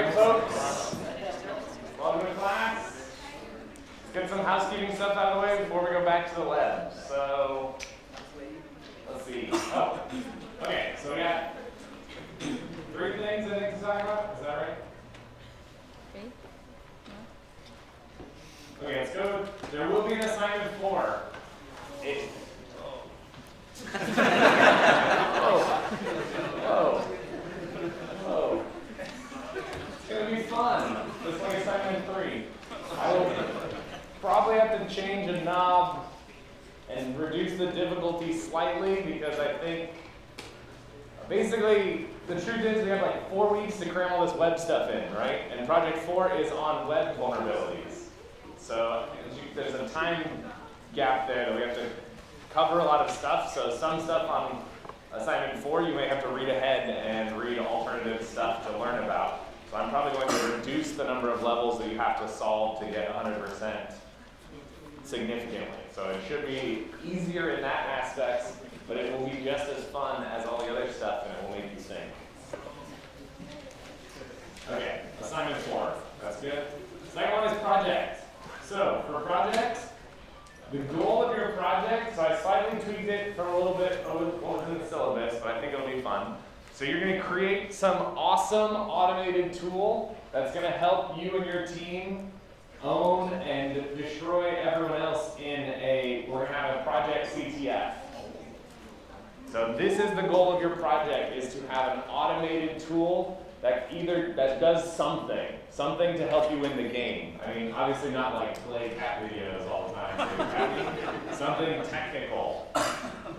right, folks. Welcome to class. Let's get some housekeeping stuff out of the way before we go back to the lab. So, let's see. Oh, okay. So we got 3 things I think to talk about. Is that right? Okay, let's go. There will be an assignment 4. Whoa. It's going to be fun. Just like assignment 3. I will probably have to change a knob and reduce the difficulty slightly because I think basically the truth is we have like 4 weeks to cram all this web stuff in, right? And project 4 is on web vulnerabilities. So there's a time gap there that we have to cover a lot of stuff. So some stuff on assignment 4 you may have to read ahead and read alternative stuff to learn about. So I'm probably going to reduce the number of levels that you have to solve to get 100% significantly. So it should be easier in that aspect, but it will be just as fun as all the other stuff, and it will make you sing. Okay, assignment 4. That's good. Second one is project. So for project, the goal of your project, so I slightly tweaked it from a little bit over what was in the syllabus, but I think it'll be fun. So you're going to create some awesome automated tool that's going to help you and your team own and destroy everyone else we're going to have a project CTF. So this is the goal of your project, is to have an automated tool that does something to help you win the game. I mean, obviously not like play cat videos all the time, something technical,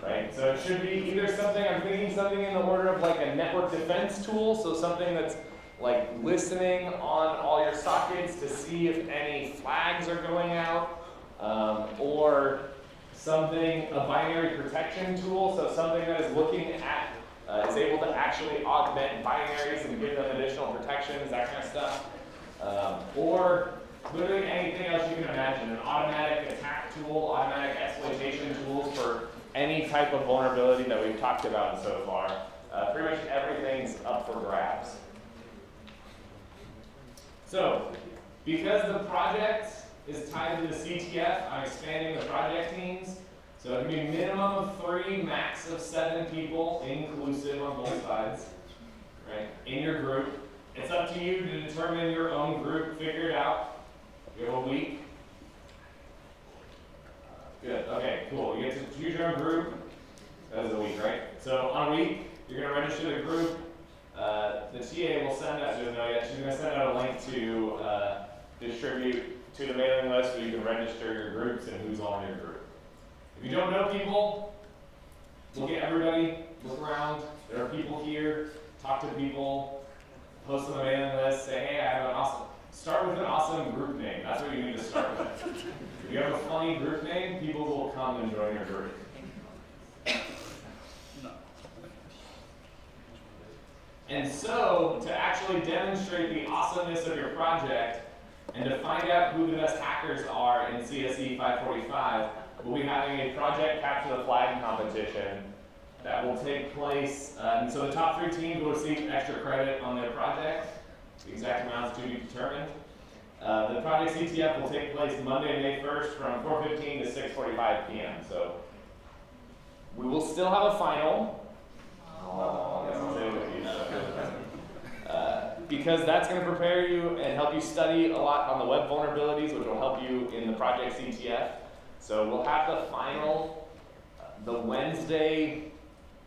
right? So it should be either I'm thinking something in the order of like a network defense tool, so something that's like listening on all your sockets to see if any flags are going out, or a binary protection tool, so something that is looking at is able to actually augment binaries and give them additional protections, that kind of stuff. Or literally anything else you can imagine. An automatic attack tool, automatic exploitation tools for any type of vulnerability that we've talked about so far. Pretty much everything's up for grabs. So, because the project is tied to the CTF, I'm expanding the project teams. So it can be a minimum of 3, max of 7 people, inclusive on both sides, right, in your group. It's up to you to determine your own group, figure it out. You have a week. Good, okay, cool. You get to choose your own group. That is a week, right? So on a week, you're going to register the group. The TA will send out, she doesn't know yet, she's going to send out a link to distribute to the mailing list so you can register your groups and who's on your group. If you don't know people, look at everybody, look around. There are people here, talk to people, post on the mailing list, say, hey, I have start with an awesome group name. That's what you need to start with. If you have a funny group name, people will come and join your group. And so, to actually demonstrate the awesomeness of your project and to find out who the best hackers are in CSE 545, we'll be having a project capture the flag competition that will take place. And so the top 3 teams will receive extra credit on their project. The exact amounts to be determined. The project CTF will take place Monday, May 1st from 4:15 to 6:45 p.m. So we will still have a final. Because that's going to prepare you and help you study a lot on the web vulnerabilities, which will help you in the project CTF. So we'll have the final the Wednesday,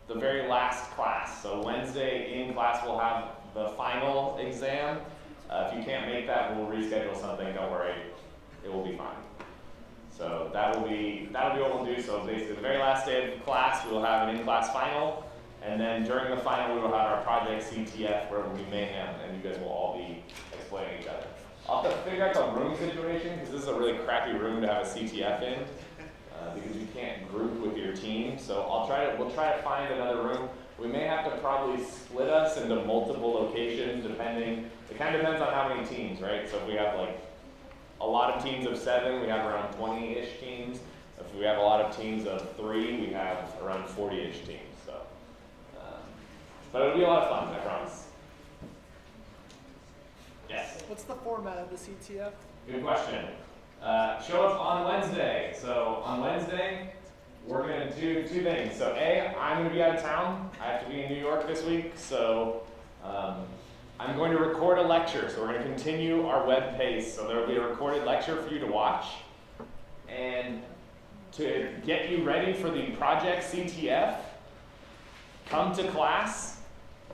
the very last class. So Wednesday in class we'll have the final exam. If you can't make that, we'll reschedule something. Don't worry, it will be fine. So that'll be what we'll do. So basically, the very last day of class, we will have an in-class final. And then during the final, we will have our project CTF where it will be mayhem, and you guys will all be exploiting each other. I'll have to figure out the room situation, because this is a really crappy room to have a CTF in, because you can't group with your team. So we'll try to find another room. We may have to probably split us into multiple locations, it kind of depends on how many teams, right? So if we have like a lot of teams of 7, we have around 20-ish teams. If we have a lot of teams of 3, we have around 40-ish teams. But it'll be a lot of fun, I promise. What's the format of the CTF? Good question. Show up on Wednesday. So on Wednesday, we're going to do two things. So A, I'm going to be out of town. I have to be in New York this week. So I'm going to record a lecture. So we're going to continue our web pace. So there will be a recorded lecture for you to watch. And to get you ready for the project CTF, come to class.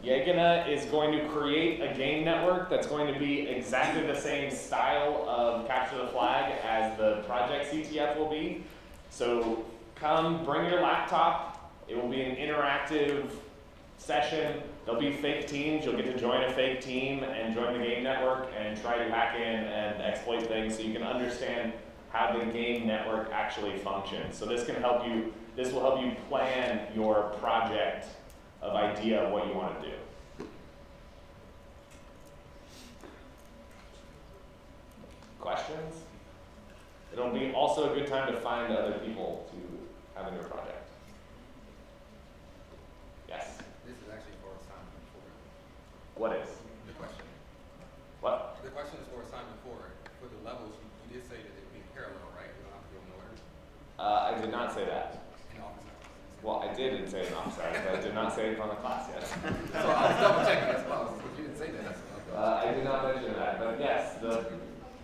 Yegana is going to create a game network that's going to be exactly the same style of capture the flag as the project CTF will be. So come, bring your laptop. It will be an interactive session. There'll be fake teams. You'll get to join a fake team and join the game network and try to hack in and exploit things so you can understand how the game network actually functions. So this can help you, this will help you plan your project of idea of what you want to do. Questions? It'll be also a good time to find other people to have in your project. Yes? This is actually for assignment 4. What is? The question. What? The question is for assignment 4. For the levels, you did say that it'd be parallel, right? You don't have to go in order. I did not say that. In office hours. Well, I did say it in office hours, but I did not say it on the class yet. So I was double checking as well. If you didn't say that, I did not mention that, but yes, the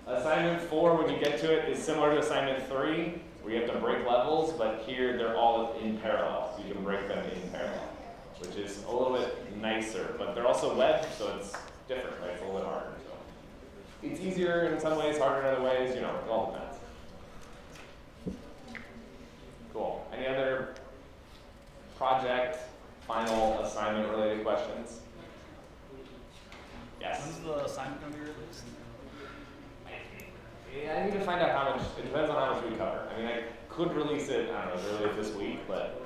assignment 4, when you get to it, is similar to assignment 3, where you have to break levels, but here they're all in parallel, so you can break them in parallel, which is a little bit nicer, but they're also web, so it's different, right? It's a little bit harder. So it's easier in some ways, harder in other ways, you know, it all depends. Cool. Any other project, final assignment related questions? Yes? When's the assignment going to be released? I need to find out how much, it depends on how much we cover. I mean, I could release it, I don't know, as early as this week, but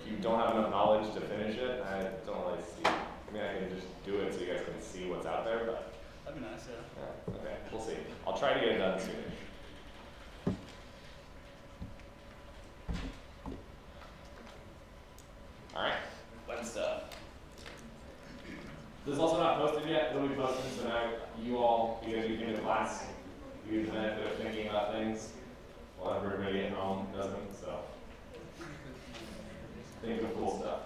if you don't have enough knowledge to finish it, I don't really see. I mean, I can just do it so you guys can see what's out there, but. That'd be nice, yeah. Okay, we'll see. I'll try to get it done soonish. Alright, web stuff. This is also not posted yet, it'll be posted, so now you all, because you came to class, you get the benefit of thinking about things while everybody at home doesn't, so. Think of cool stuff.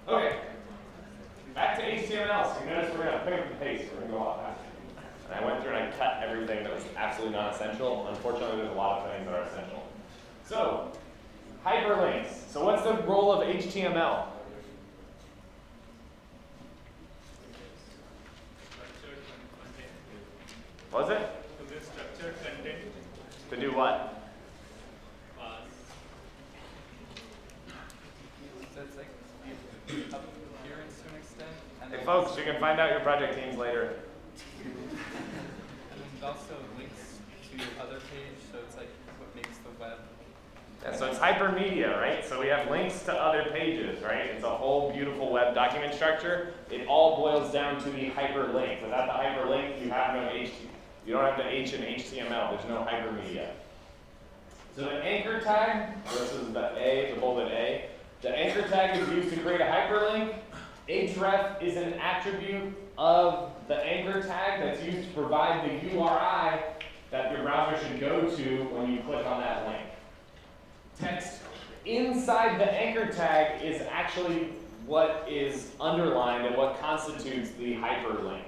Okay, back to HTML. So you notice we're going to pick up the pace, we're going to go a lot faster. And I went through and I cut everything that was absolutely not essential. Unfortunately, there's a lot of things that are essential. So, hyperlinks. So what's the role of HTML? What was it? To the structured content. To do what? So it's like the appearance to an extent. And Hey then folks, you can find out your project teams later. and then it also links to other page, so it's like what makes the web. Yeah, so it's hypermedia, right? So we have links to other pages, right? It's a whole beautiful web document structure. It all boils down to the hyperlink. Without the hyperlink, you have no HTML. You don't have the H in HTML. There's no hypermedia. So the anchor tag, this is the A, the bolded A. The anchor tag is used to create a hyperlink. href is an attribute of the anchor tag that's used to provide the URI that your browser should go to when you click on that link. Text inside the anchor tag is actually what is underlined and what constitutes the hyperlink.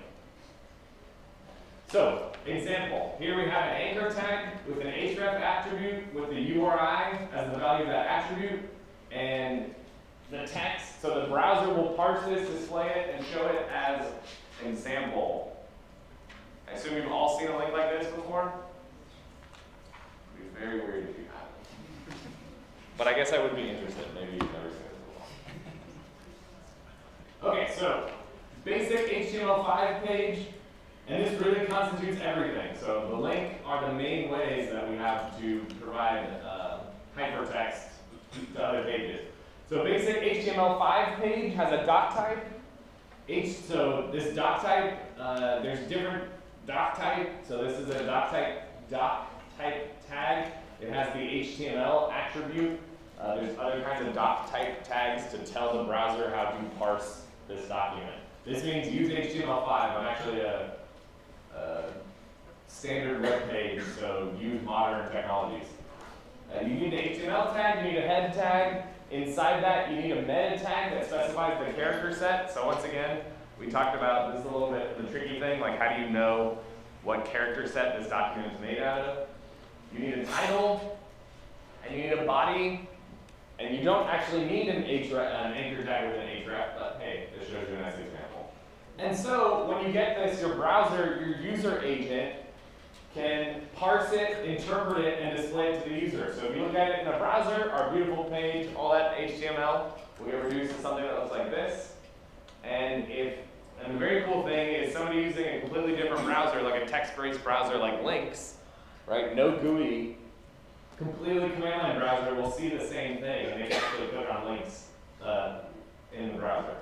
So, example, here we have an anchor tag with an href attribute with the URI as the value of that attribute, and the text, so the browser will parse this, display it, and show it as example. I assume you've all seen a link like this before? It would be very weird if you haven't. But I guess I would be interested. Maybe you've never seen it before. Okay, so basic HTML5 page, and this really constitutes everything. So the link are the main ways that we have to provide hypertext to other pages. So basic HTML5 page has a doc type. So this doc type, there's different doc type. So this is a doc type tag. It has the HTML attribute. There's other kinds of doc type tags to tell the browser how to parse this document. This means use HTML5. I'm actually a standard web page, so use modern technologies. You need an HTML tag, you need a head tag. Inside that, you need a meta tag that specifies the character set. So once again, we talked about this a little bit, the tricky thing, like how do you know what character set this document is made out of? You need a title, and you need a body, and you don't actually need an anchor tag with an href, but hey, this shows you a nice example. And so when you get this, your browser, your user agent, can parse it, interpret it, and display it to the user. So if you look at it in a browser, our beautiful page, all that HTML, will get reduced to something that looks like this. And the very cool thing is somebody using a completely different browser, like a text-based browser like Lynx, right? No GUI, completely command line browser will see the same thing, and they can actually click on links in the browser.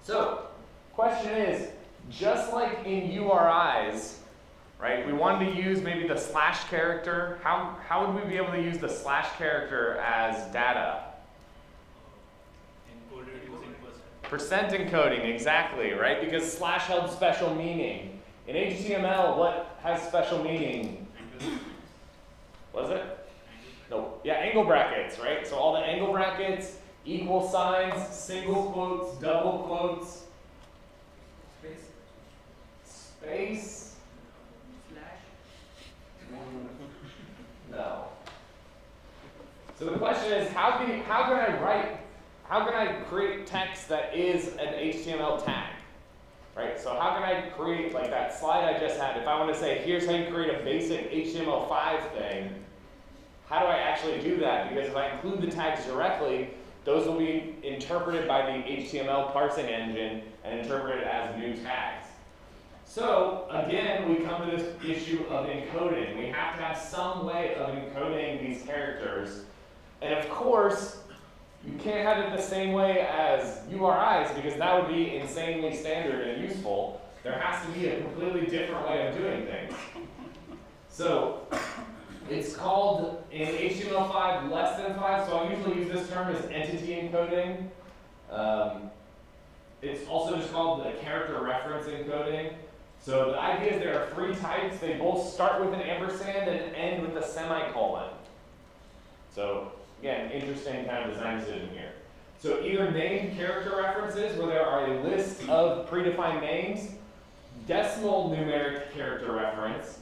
So, question is, just like in URIs, right? We wanted to use maybe the slash character. How would we be able to use the slash character as data? Encoded using Percent encoding, exactly, right? Because slash held special meaning. In HTML, what has special meaning? What is it? No, yeah, angle brackets, right? So all the angle brackets, equal signs, single quotes, double quotes, space. No. So the question is, how can I create text that is an HTML tag? Right? So how can I create, like that slide I just had, if I want to say, here's how you create a basic HTML5 thing, how do I actually do that? Because if I include the tags directly, those will be interpreted by the HTML parsing engine and interpreted as new tags. So, again, we come to this issue of encoding. We have to have some way of encoding these characters. And of course, you can't have it the same way as URIs because that would be insanely standard and useful. There has to be a completely different way of doing things. So, it's called in HTML5 less than 5, so I usually use this term as entity encoding. It's also just called the character reference encoding. So the idea is there are 3 types. They both start with an ampersand and end with a semicolon. So again, interesting kind of design decision here. So either named character references, where there are a list of predefined names, decimal numeric character reference.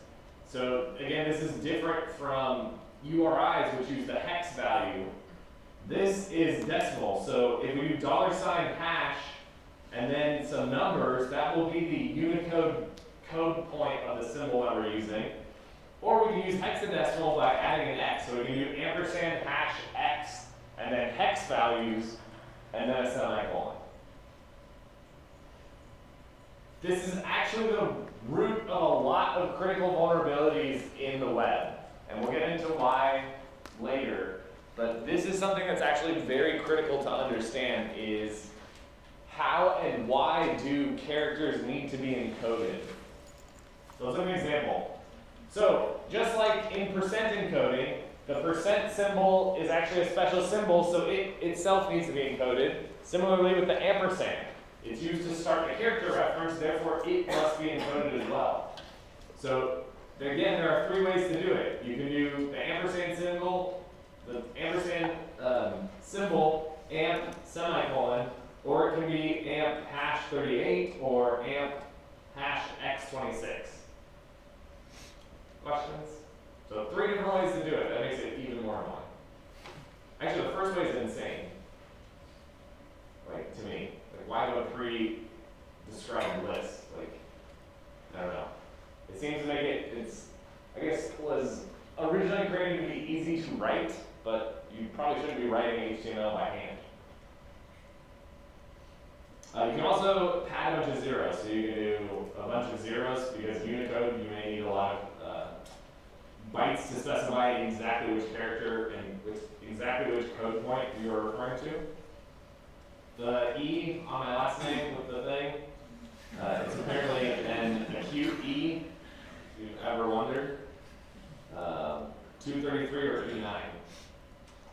So again, this is different from URIs, which use the hex value. This is decimal. So if we do $hash and then some numbers, that will be the Unicode code point of the symbol that we're using. Or we can use hexadecimal by adding an X. So we can do ampersand hash X and then hex values and then a semicolon. This is actually the root of a lot of critical vulnerabilities in the web. And we'll get into why later. But this is something that's actually very critical to understand is how and why do characters need to be encoded? So let's look at an example. So just like in percent encoding, the percent symbol is actually a special symbol, so it itself needs to be encoded. Similarly with the ampersand. It's used to start a character reference, therefore it must be encoded as well. So again, there are 3 ways to do it. You can do the ampersand symbol, amp semicolon, or it can be amp hash 38 or amp hash x26. Questions? So 3 different ways to do it. That makes it even more annoying. Actually, the first way is insane. Like, to me. Like, why do a pre-described list? Like, I don't know. It seems to make it, I guess, was originally created to be easy to write, but you probably shouldn't be writing HTML by hand. You can also pad a bunch of zeros, so you can do a bunch of zeros because Unicode, you may need a lot of bytes to specify exactly which character and exactly which code point you're referring to. The E on my last name with the thing, it's apparently an acute E, if you've ever wondered. 233 or E9.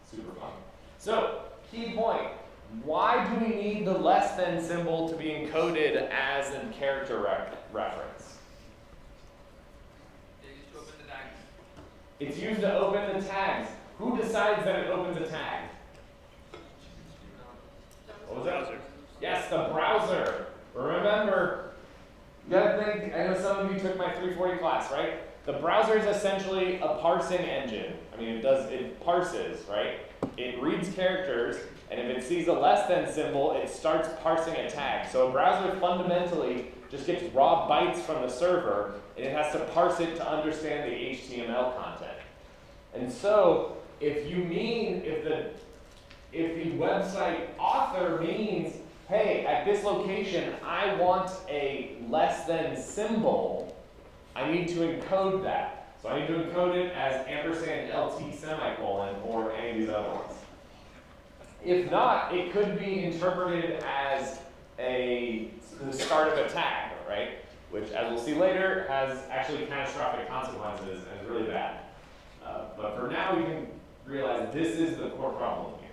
Super fun. So, key point. why do we need the less than symbol to be encoded as a character reference? It's used to open the tags. Who decides that it opens a tag? What was that? Yes, the browser. Remember, you gotta think, I know some of you took my 340 class, right? The browser is essentially a parsing engine. I mean, it parses, right? It reads characters, and if it sees a less than symbol, it starts parsing a tag. So a browser fundamentally just gets raw bytes from the server, and it has to parse it to understand the HTML content. And so, if the website author means, hey, at this location, I want a less than symbol, I need to encode that. So I need to encode it as ampersand LT semicolon or any of these other ones. If not, it could be interpreted as the start of a tag, right? Which, as we'll see later, has actually catastrophic consequences and is really bad. But for now, we can realize this is the core problem here.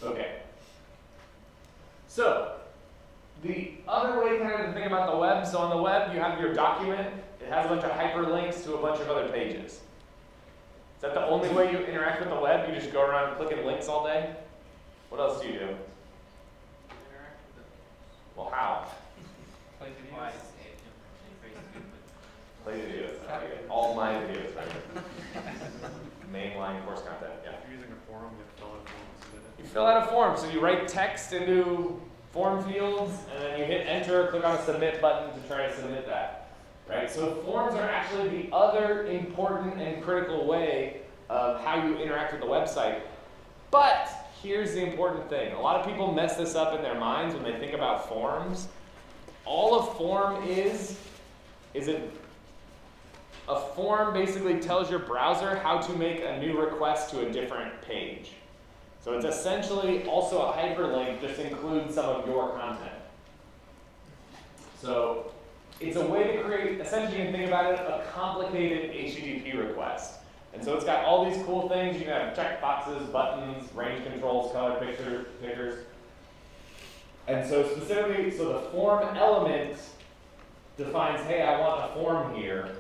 Okay. So, the other way kind of to think about the web, so on the web, you have your document. It has a bunch of hyperlinks to a bunch of other pages. Is that the only way you interact with the web? You just go around clicking links all day? What else do you do? Well, how? Play videos. Play videos. All my videos, right? Mainline course content, yeah. If you're using a forum, you have to fill out a form and submit it. You fill out a form, so you write text into form fields, and then you hit enter, click on the submit button to try to submit that. Right? So forms are actually the other important and critical way of how you interact with the website. But here's the important thing. A lot of people mess this up in their minds when they think about forms. All a form is a form basically tells your browser how to make a new request to a different page. So it's essentially also a hyperlink, just includes some of your content. So it's a way to create, essentially you can think about it, a complicated HTTP request. And so it's got all these cool things. You can have checkboxes, buttons, range controls, color pickers. And so specifically, so the form element defines, hey, I want a form here.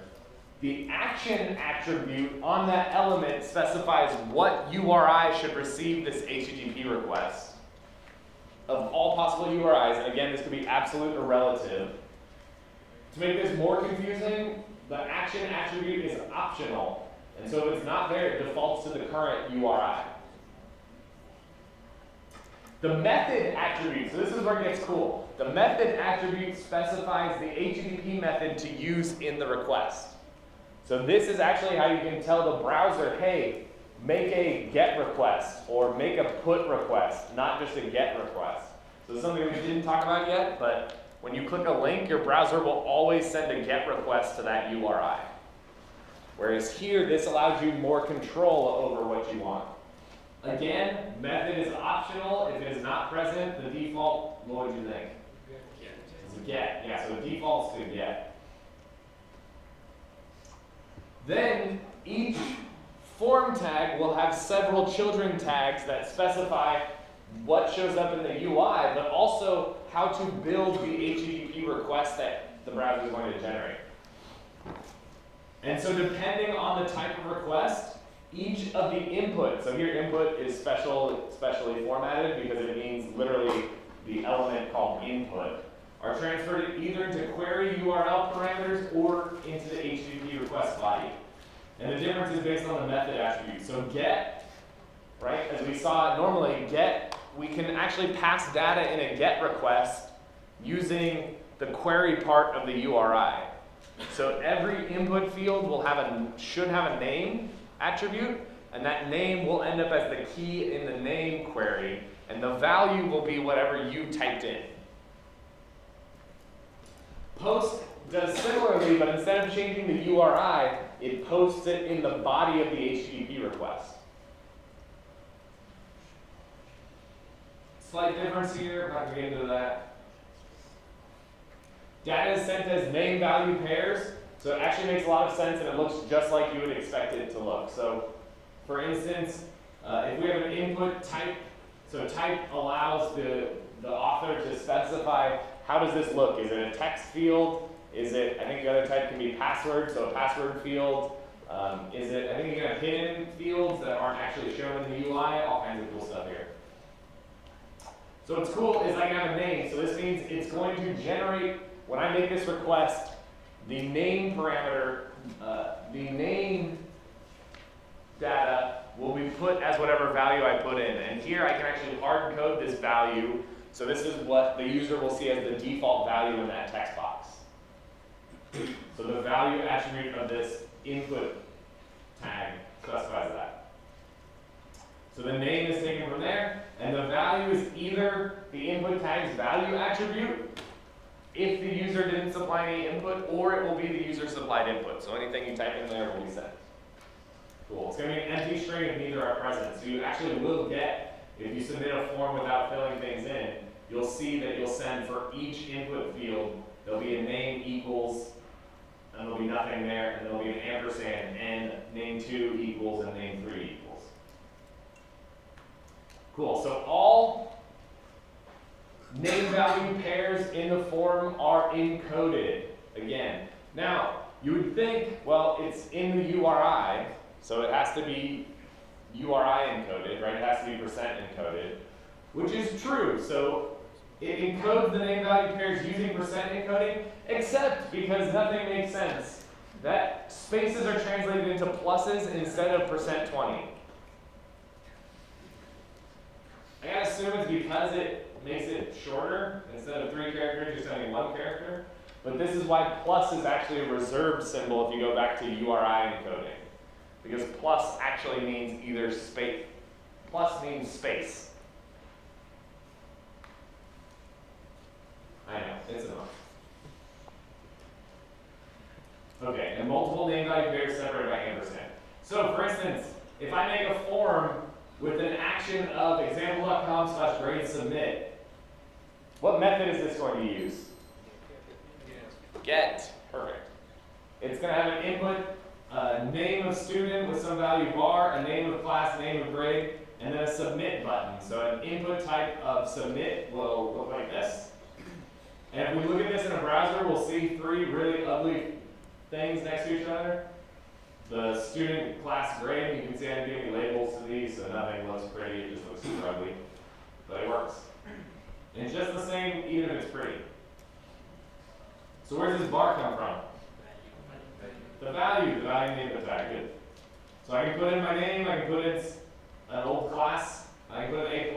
The action attribute on that element specifies what URI should receive this HTTP request. Of all possible URIs, and again, this could be absolute or relative. To make this more confusing, the action attribute is optional. And so if it's not there, it defaults to the current URI. The method attribute, so this is where it gets cool. The method attribute specifies the HTTP method to use in the request. So this is actually how you can tell the browser, hey, make a GET request or make a PUT request, not just a GET request. So it's something we didn't talk about yet, but when you click a link, your browser will always send a GET request to that URI. Whereas here, this allows you more control over what you want. Again, method is optional. If it is not present, the default, what would you think? It's a GET. Yeah, so the default's to GET. Then each form tag will have several children tags that specify what shows up in the UI, but also how to build the HTTP request that the browser is going to generate. And so depending on the type of request, each of the inputs, so here input is specially formatted because it means literally the element called input, are transferred either into query URL parameters or into the HTTP request body. And the difference is based on the method attribute. So get, right, as we saw normally, get, we can actually pass data in a get request using the query part of the URI. So every input field will should have a name attribute, and that name will end up as the key in the name query, and the value will be whatever you typed in. Post does similarly, but instead of changing the URI, it posts it in the body of the HTTP request. Slight difference here, I'm not going to get into that. Data is sent as name value pairs, so it actually makes a lot of sense and it looks just like you would expect it to look. So, for instance, if we have an input type So type allows the author to specify how does this look. Is it a text field? Is it, I think the other type can be password, so a password field. Is it, I think you can have hidden fields that aren't actually shown in the UI, all kinds of cool stuff here. So what's cool is I can have a name, so this means it's going to generate, when I make this request, the name parameter, the name data will be put as whatever value I put in. And here I can actually hard code this value, so this is what the user will see as the default value in that text box. So the value attribute of this input tag specifies that. So the name is taken from there, and the value is either the input tag's value attribute, if the user didn't supply any input, or it will be the user supplied input. So anything you type in there will be sent. Cool. It's going to be an empty string if neither are present. So you actually will get, if you submit a form without filling things in, you'll see that you'll send for each input field, there'll be a name equals, and there'll be nothing there, and there'll be an ampersand, and name 2 equals, and name 3 equals. Cool. So all name value pairs in the form are encoded again. Now, you would think, well, it's in the URI, so it has to be URI encoded, right? It has to be percent encoded, which is true. So it encodes the name value pairs using percent encoding, except because nothing makes sense. That spaces are translated into pluses instead of %20. I gotta assume it's because it makes it shorter. Instead of 3 characters, you're sending 1 character. But this is why plus is actually a reserved symbol if you go back to URI encoding. Because plus actually means either space, plus means space. I know, it's enough. Okay, and multiple name value pairs separated by ampersand. So for instance, if I make a form with an action of example.com/grade submit, what method is this going to use? Get. Perfect. It's going to have an input, name of student with some value var, a name of class, name of grade, and then a submit button. So an input type of submit will look like this. And if we look at this in a browser, we'll see 3 really ugly things next to each other. The student, class, grade, you can see I'm giving labels to these, so nothing looks pretty, it just looks super ugly. But it works. And it's just the same, even if it's pretty. So where does this bar come from? The value name of the tag. Good. So I can put in my name, I can put in an old class, I can put in A+,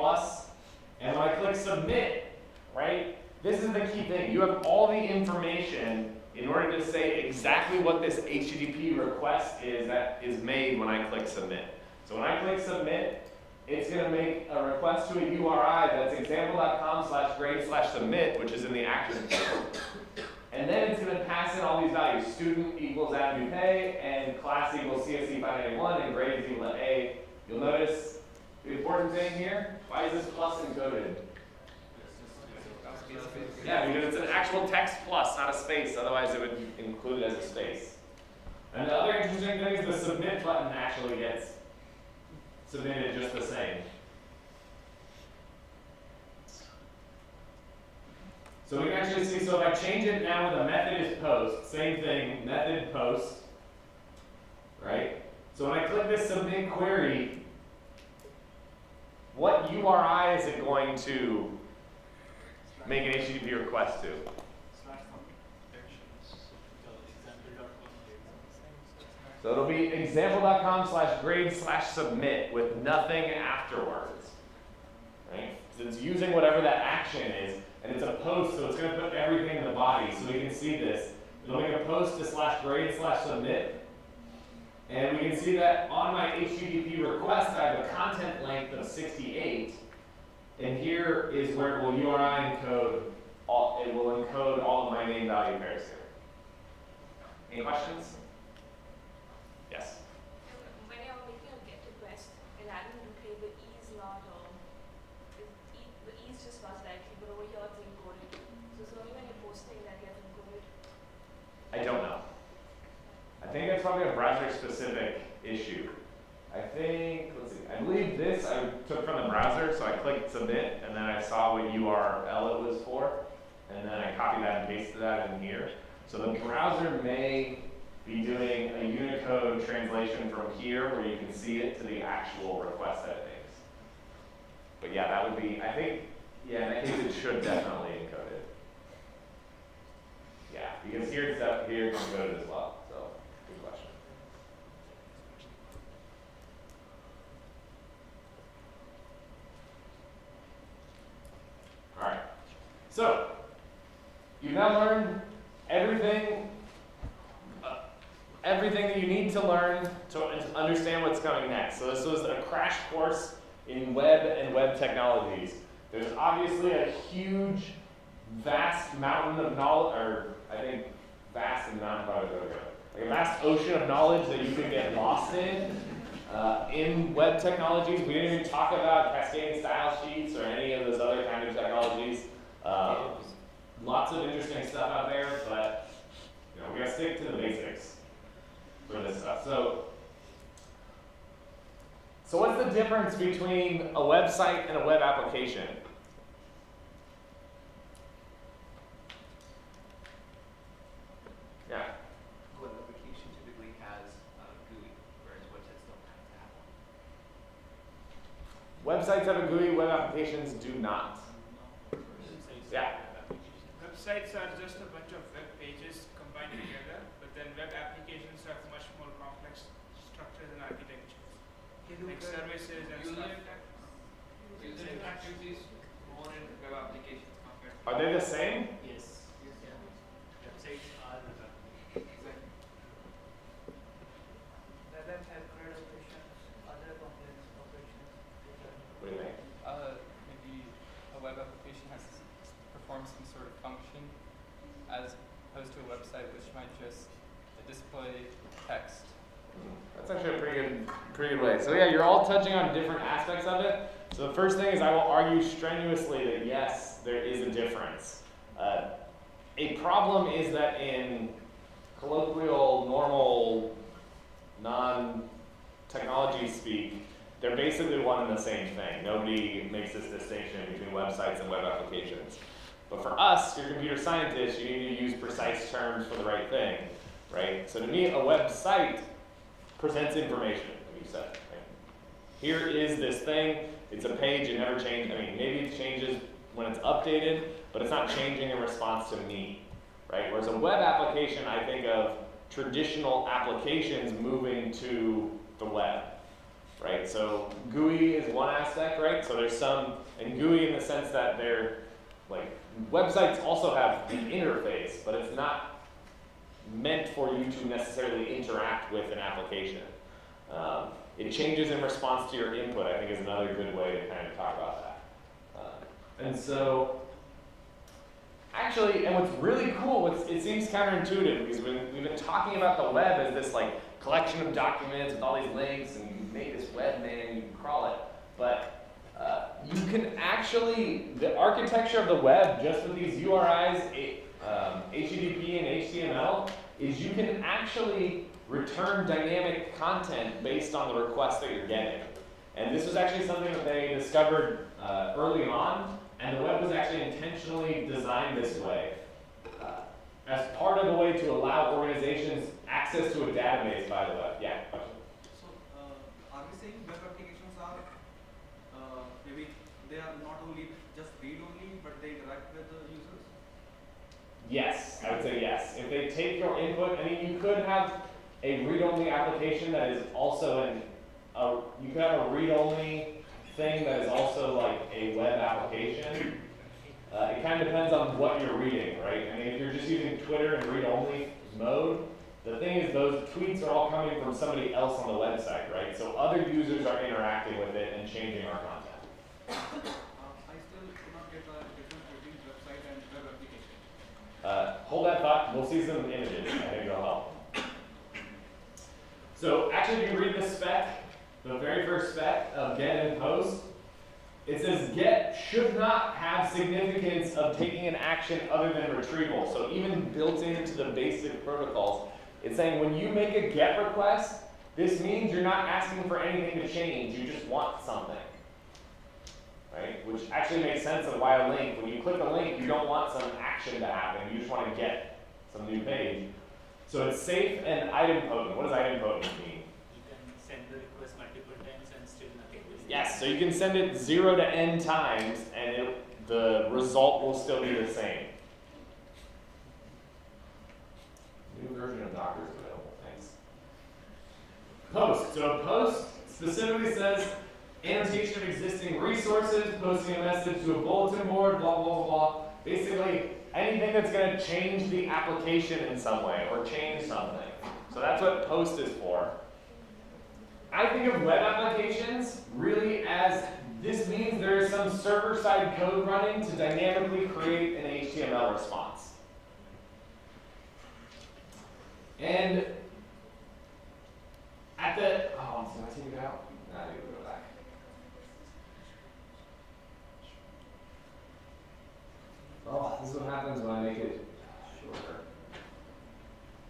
and when I click submit, right, this is the key thing. You have all the information in order to say exactly what this HTTP request is that is made when I click submit. So when I click submit, it's going to make a request to a URI that's example.com/grade/submit, which is in the action field. And then it's going to pass in all these values. Student equals avenue pay, and class equals CSE 591, and grade is equal to A. You'll notice the important thing here, why is this plus encoded? Yeah, because it's an actual text plus, not a space. Otherwise, it would include it as a space. And the other interesting thing is the submit button actually gets submitted just the same. So we can actually see, so if I change it now with a method is post, same thing, method post, right? So when I click this submit query, what URI is it going to make an HTTP request to? So it'll be example.com/grade/submit with nothing afterwards, right? So it's using whatever that action is, and it's a post, so it's going to put everything in the body. So we can see this. It'll make a post to /grade/submit, and we can see that on my HTTP request, I have a content length of 68. And here is where it will URI encode, it will encode all of my name value pairs here. Any questions? Yes? When you're making a GET request in admin UK, the E is not, the E is just passed directly, but over here it's encoded. So it's only when you're posting that gets encoded. I don't know. I think that's probably a browser-specific issue. think, let's see, I believe this I took from the browser, so I clicked submit, and then I saw what URL it was for, and then I copied that and pasted that in here. So the browser may be doing a Unicode translation from here where you can see it to the actual request settings. But yeah, that would be, I think, yeah, in that case it should definitely encode it. Yeah, because here it's encoded as well, so good question. All right, so you've now learned everything that you need to learn to understand what's coming next. So this was a crash course in web and web technologies. There's obviously a huge, vast mountain of knowledge, or I think vast and mountain probably go together. Like a vast ocean of knowledge that you could get lost in web technologies. We didn't even talk about cascading style sheets or any of those other kind of technologies. Lots of interesting stuff out there, but we gotta stick to the basics for this stuff. So what's the difference between a website and a web application? Yeah. Web application typically has GUI, whereas websites don't have to have one. Websites have a GUI, web applications do not. Yeah. Websites are just a bunch of web pages combined together, but then web applications have much more complex structures and architectures, like services and stuff. User interactivity is more in web applications compared to Are they the same? Yes. Websites are Exactly. Web apps have CRUD operations, other complex operations. What do you think? Maybe a web application has to perform some sort of function as opposed to a website which might just display text. That's actually a pretty good way. So yeah, you're all touching on different aspects of it. So the first thing is I will argue strenuously that yes, there is a difference. A problem is that in colloquial, normal, non-technology speak, they're basically one and the same thing. Nobody makes this distinction between websites and web applications. But for us, you're computer scientists, you need to use precise terms for the right thing, right? So to me, a website presents information, like you said. Right? Here is this thing, it's a page, it never changes. I mean, maybe it changes when it's updated, but it's not changing in response to me, right? Whereas a web application, I think of traditional applications moving to the web, right? So GUI is one aspect, right? So there's some, and GUI in the sense that they're, like, websites also have an interface, but it's not meant for you to necessarily interact with an application. It changes in response to your input, I think is another good way to kind of talk about that. And so, actually, and what's really cool, it seems counterintuitive, because we've been talking about the web as this like collection of documents with all these links, and you make this web man, and you can crawl it. But you can actually, the architecture of the web, just with these URIs, HTTP and HTML, is you can actually return dynamic content based on the request that you're getting. And this was actually something that they discovered early on, and the web was actually intentionally designed this way as part of the way to allow organizations access to a database by the web. Yeah, question? So, are we saying web applications are maybe they are not only just read-only, but they interact with the users? Yes, I would say yes. If they take your input, I mean, you could have a read-only application that is also you could have a read-only thing that is also like a web application. It kind of depends on what you're reading, right? I mean, if you're just using Twitter in read-only mode, the thing is those tweets are all coming from somebody else on the website, right? So other users are interacting with it and changing our content. I still cannot get the difference between website and web application. Hold that thought. We'll see some images. I think it'll help. So actually, if you read the spec, the very first spec of get and post, it says get should not have significance of taking an action other than retrieval. So even built into the basic protocols, it's saying when you make a get request, This means you're not asking for anything to change, you just want something. Right? Which actually makes sense of why a link, when you click a link, you don't want some action to happen, you just want to get some new page. So it's safe and idempotent. What does idempotent mean? You can send the request multiple times and still nothing will happen. Yes, so you can send it 0 to n times and the result will still be the same. New version of Docker is available, thanks. Post. So a post specifically says annotation of existing resources, posting a message to a bulletin board, blah, blah, blah. Basically, anything that's going to change the application in some way or change something. So that's what post is for. I think of web applications really as this means there is some server-side code running to dynamically create an HTML response. And at the, did I take it out? No, I need to go back. Oh, this is what happens when I make it shorter.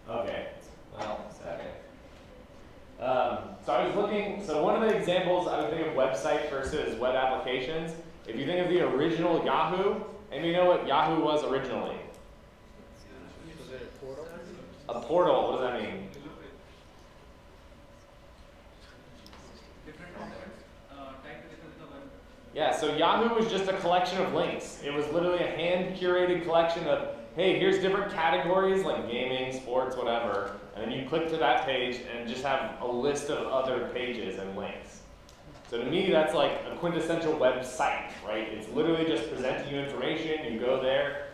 Okay, well, second. So I was looking, so one of the examples I would think of website versus web applications. If you think of the original Yahoo, and you know what Yahoo was originally? Was it a portal? A portal, what does that mean? Different components typed within the web. Yeah, so Yahoo was just a collection of links. It was literally a hand-curated collection of, hey, here's different categories like gaming, sports, whatever, and then you click to that page and just have a list of other pages and links. So to me, that's like a quintessential website, right? It's literally just presenting you information, you go there,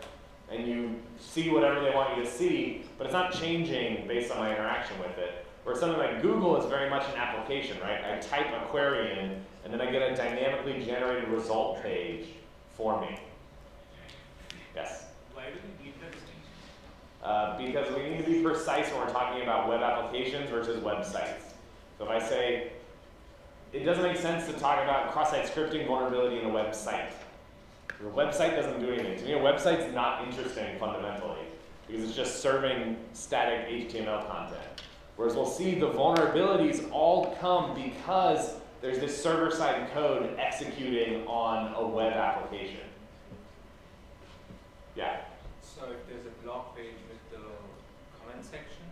and you see whatever they want you to see, but it's not changing based on my interaction with it. Where something like Google is very much an application, right? I type a query in, and then I get a dynamically generated result page for me. Yes? Why do we need that distinction? Because we need to be precise when we're talking about web applications versus websites. So if I say, it doesn't make sense to talk about cross-site scripting vulnerability in a website. A website doesn't do anything. To me, a website's not interesting fundamentally, because it's just serving static HTML content. Whereas we'll see the vulnerabilities all come because there's this server-side code executing on a web application. Yeah? So if there's a blog page with the comment section,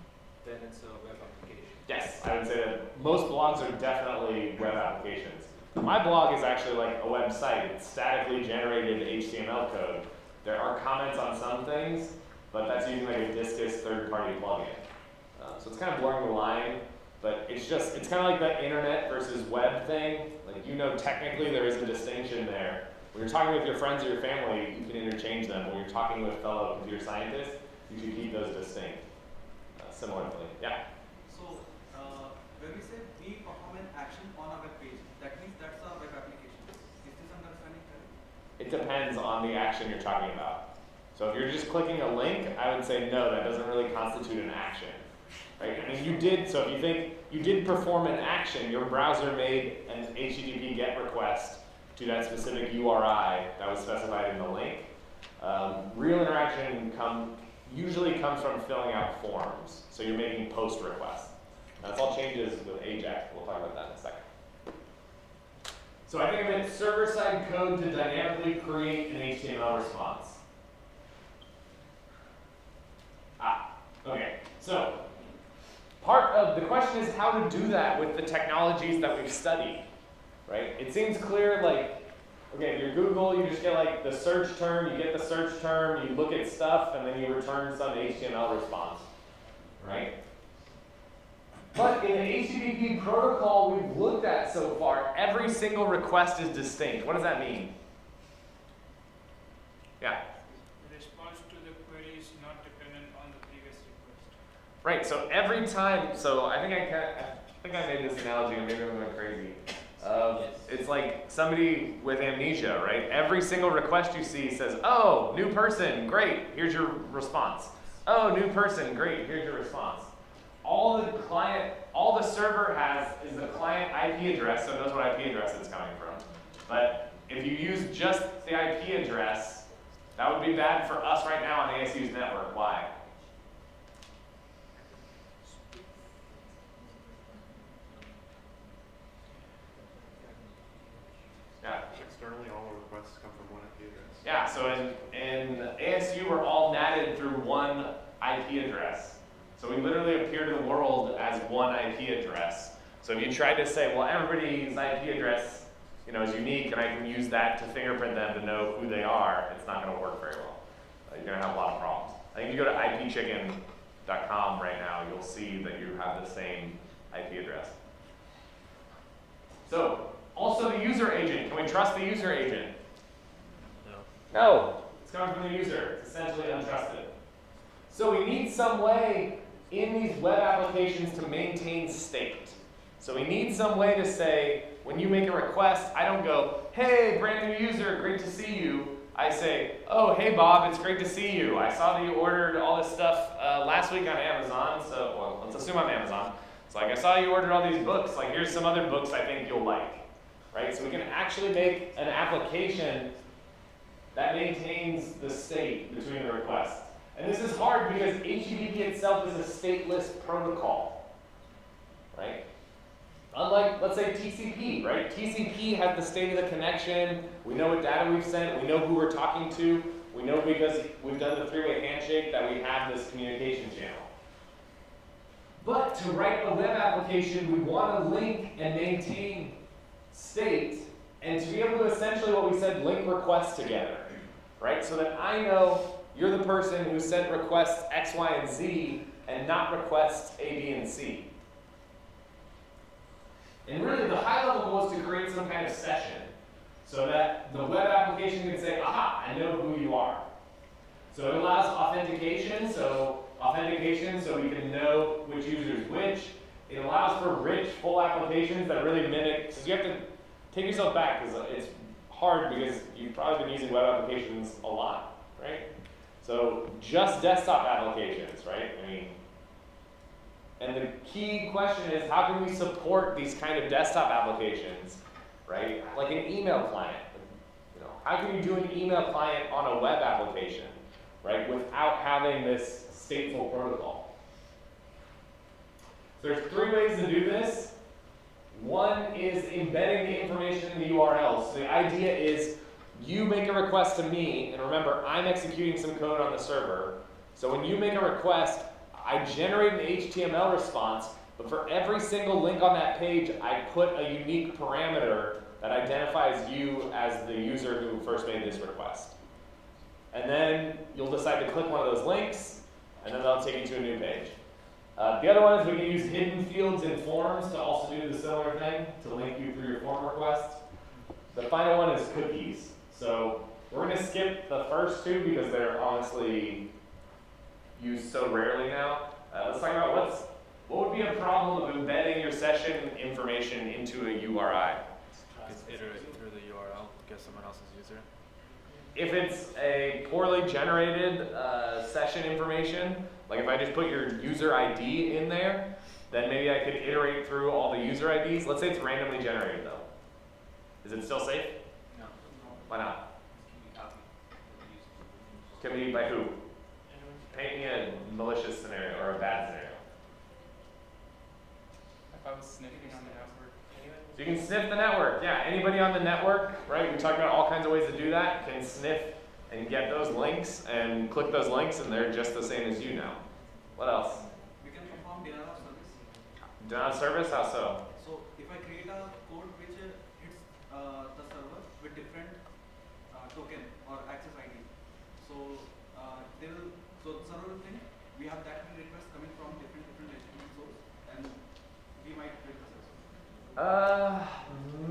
then it's a web application. Yes, I would say that most blogs are definitely web applications. My blog is actually like a website. It's statically generated HTML code. There are comments on some things, but that's using like a Discus third-party plugin. So it's kind of blurring the line, but it's kind of like that internet versus web thing. Like, you know, technically there is a distinction there. When you're talking with your friends or your family, you can interchange them. When you're talking with fellow computer scientists, you should keep those distinct. Similarly, yeah? So, when we say we perform an action on a web page, that means that's a web application. Is this understanding correct? It depends on the action you're talking about. So if you're just clicking a link, I would say no, that doesn't really constitute an action. Right? I mean, you did, so if you think you did perform an action, your browser made an HTTP GET request to that specific URI that was specified in the link. Real interaction usually comes from filling out forms. So you're making post requests. That's all changes with AJAX. We'll talk about that in a second. So I think of it server-side code to dynamically create an HTML response. Okay. So part of the question is how to do that with the technologies that we've studied, right? It seems clear, like, okay, if you're Google, you just get like the search term, you get the search term, you look at stuff, and then you return some HTML response, right? But in the HTTP protocol we've looked at so far, every single request is distinct. What does that mean? Yeah? The response to the query is not dependent on the previous request. Right, so every time, so I think I made this analogy, and maybe I'm going crazy. It's like somebody with amnesia, right? Every single request you see says, oh, new person, great, here's your response. Oh, new person, great, here's your response. All the server has is the client IP address, so it knows what IP address it's coming from. But if you use just the IP address, that would be bad for us right now on ASU's network. Why? through one IP address. So we literally appear to the world as one IP address. So if you tried to say, well, everybody's IP address, you know, is unique, and I can use that to fingerprint them to know who they are, it's not going to work very well. You're going to have a lot of problems. I think if you go to ipchicken.com right now, you'll see that you have the same IP address. So, also the user agent. Can we trust the user agent? No. It's coming from the user. It's essentially untrusted. So we need some way in these web applications to maintain state. So we need some way to say, when you make a request, I don't go, hey, brand new user, great to see you. I say, oh, hey, Bob, it's great to see you. I saw that you ordered all this stuff last week on Amazon. So, well, let's assume I'm Amazon. It's like, I saw you ordered all these books. Like, here's some other books I think you'll like. Right? So we can actually make an application that maintains the state between the requests. And this is hard because HTTP itself is a stateless protocol. Right? Unlike, let's say, TCP, right? TCP has the state of the connection. We know what data we've sent. We know who we're talking to. We know because we've done the three-way handshake that we have this communication channel. But to write a web application, we want to link and maintain state, and to be able to essentially, what we said, link requests together, right? So that I know you're the person who sent requests X, Y, and Z, and not requests A, B, and C. And really, the high-level goal is to create some kind of session so that the web application can say, aha, I know who you are. So it allows authentication, so we can know which user is which. It allows for rich, full applications that really mimic, so you have to take yourself back, because it's hard because you've probably been using web applications a lot, right? So just desktop applications, right? I mean, and the key question is, how can we support these kind of desktop applications, right? Like an email client. You know, how can you do an email client on a web application, right, without having this stateful protocol? So there's three ways to do this. One is embedding the information in the URL. So the idea is you make a request to me, and remember, I'm executing some code on the server. So when you make a request, I generate an HTML response, but for every single link on that page, I put a unique parameter that identifies you as the user who first made this request. And then you'll decide to click one of those links, and then that'll take you to a new page. The other one is we can use hidden fields in forms to also do the similar thing, to link you through your form request. The final one is cookies. So we're going to skip the first two because they're honestly used so rarely now. Let's talk about what would be a problem of embedding your session information into a URI. Just iterate through the URL, get someone else's user. If it's a poorly generated session information, like if I just put your user ID in there, then maybe I could iterate through all the user IDs. Let's say it's randomly generated though. Is it still safe? No. Why not? Can be by who? Paint me a malicious scenario or a bad scenario. If I was sniffing on the network. So you can sniff the network. Yeah, anybody on the network, right? We talked about all kinds of ways to do that. Can sniff and get those links and click those links, and they're just the same as you now. What else? We can perform denial of service. Denial of service? How so? So if I create a code which hits the server with different token or access ID, so so the server will think we have that many requests coming from different HTTP source, and we might break the service.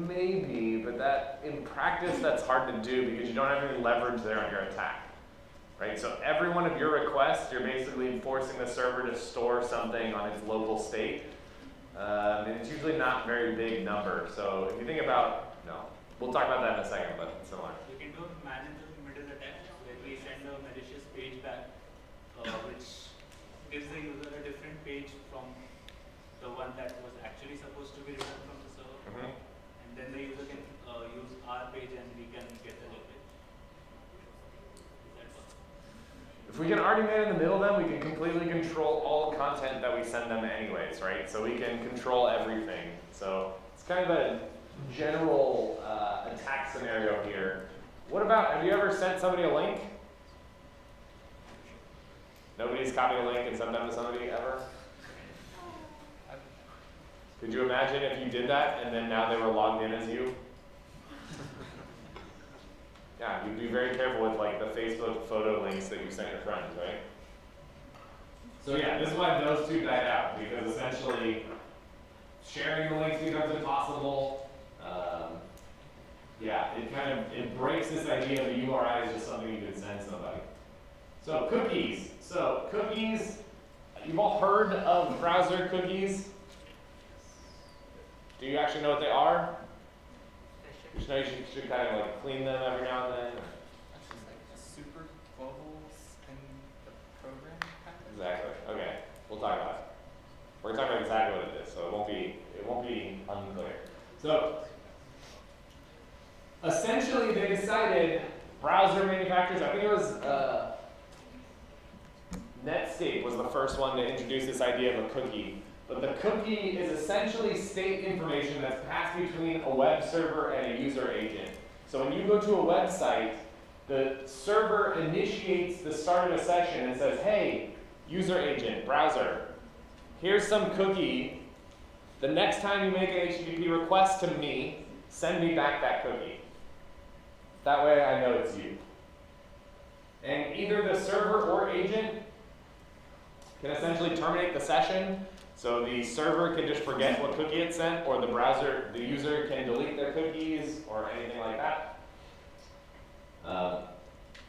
Maybe, but that in practice that's hard to do because you don't have any leverage there on your attack. Right? So every one of your requests, you're basically forcing the server to store something on its local state. And it's usually not a very big number. So if you think about, we'll talk about that in a second, but it's similar. You can do a man in the middle attack where we send a malicious page back, which gives the user a different page from the one that was actually supposed to be written from the server. Mm-hmm. And then the user can use our page and we can get the leverage. That works. If we can already man in the middle, then we can completely control all content that we send them anyways, right? So we can control everything. So it's kind of a general attack scenario here. What about, have you ever sent somebody a link? please copy a link and send them to somebody ever? Could you imagine if you did that and then now they were logged in as you? Yeah, you'd be very careful with like the Facebook photo links that you sent your friends, right? So yeah, this is why those two died out, because essentially sharing the links becomes impossible. Yeah, it breaks this idea of a URI is just something you can send somebody. So cookies. So cookies, you've all heard of browser cookies. Do you actually know what they are? You should know you should kind of like clean them every now and then. Actually, it's like super globals in the program package. Exactly. Okay. We'll talk about it. We're gonna talk about exactly what it is, so it won't be unclear. So essentially they decided, browser manufacturers, I think it was Netscape was the first one to introduce this idea of a cookie. But the cookie is essentially state information that's passed between a web server and a user agent. So when you go to a website, the server initiates the start of a session and says, hey, user agent, browser, here's some cookie. The next time you make an HTTP request to me, send me back that cookie. That way I know it's you. And either the server or agent can essentially terminate the session. So the server can just forget what cookie it sent, or the user can delete their cookies, or anything like that.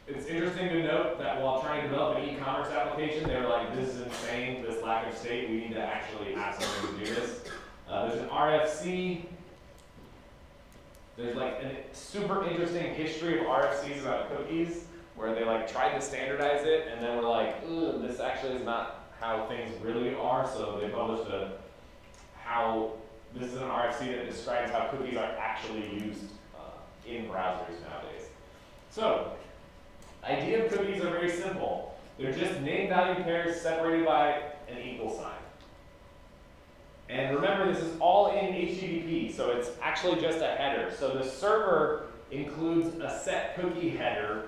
It's interesting to note that while trying to develop an e-commerce application, they were like, this is insane, this lack of state, we need to actually have something to do this. There's an RFC. There's like a super interesting history of RFCs about cookies, where they like tried to standardize it, and then were like, ooh, this actually is not how things really are, so they published this is an RFC that describes how cookies are actually used in browsers nowadays. So, idea of cookies are very simple. They're just name-value pairs separated by an equal sign. And remember, this is all in HTTP, so it's actually just a header. So the server includes a set cookie header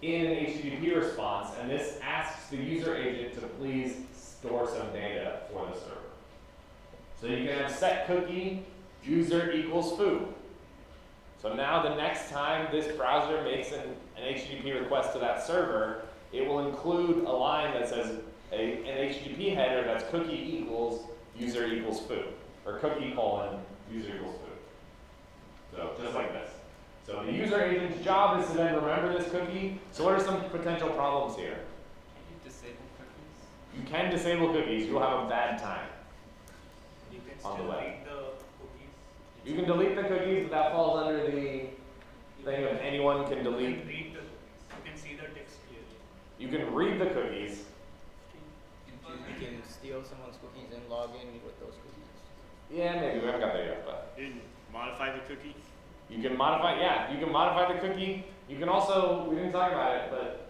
in an HTTP response, and this asks the user agent to please store some data for the server. So you can have set cookie user equals foo. So now the next time this browser makes an HTTP request to that server, it will include a line that says an HTTP header that's cookie equals user equals foo, or cookie colon user equals foo. So just like this. So the user agent's job is to then remember this cookie. So what are some potential problems here? Can you disable cookies? You can disable cookies. You'll have a bad time You can on the still web. read the cookies. You can delete the cookies, but that falls under the thing of anyone can You delete. can read the cookies. You can see the text clearly. You can read the cookies. You can steal someone's cookies and log in with those cookies. Yeah, maybe we haven't got there yet, but You can modify the cookie. you can modify. Yeah, you can modify the cookie. You can also, we didn't talk about it, but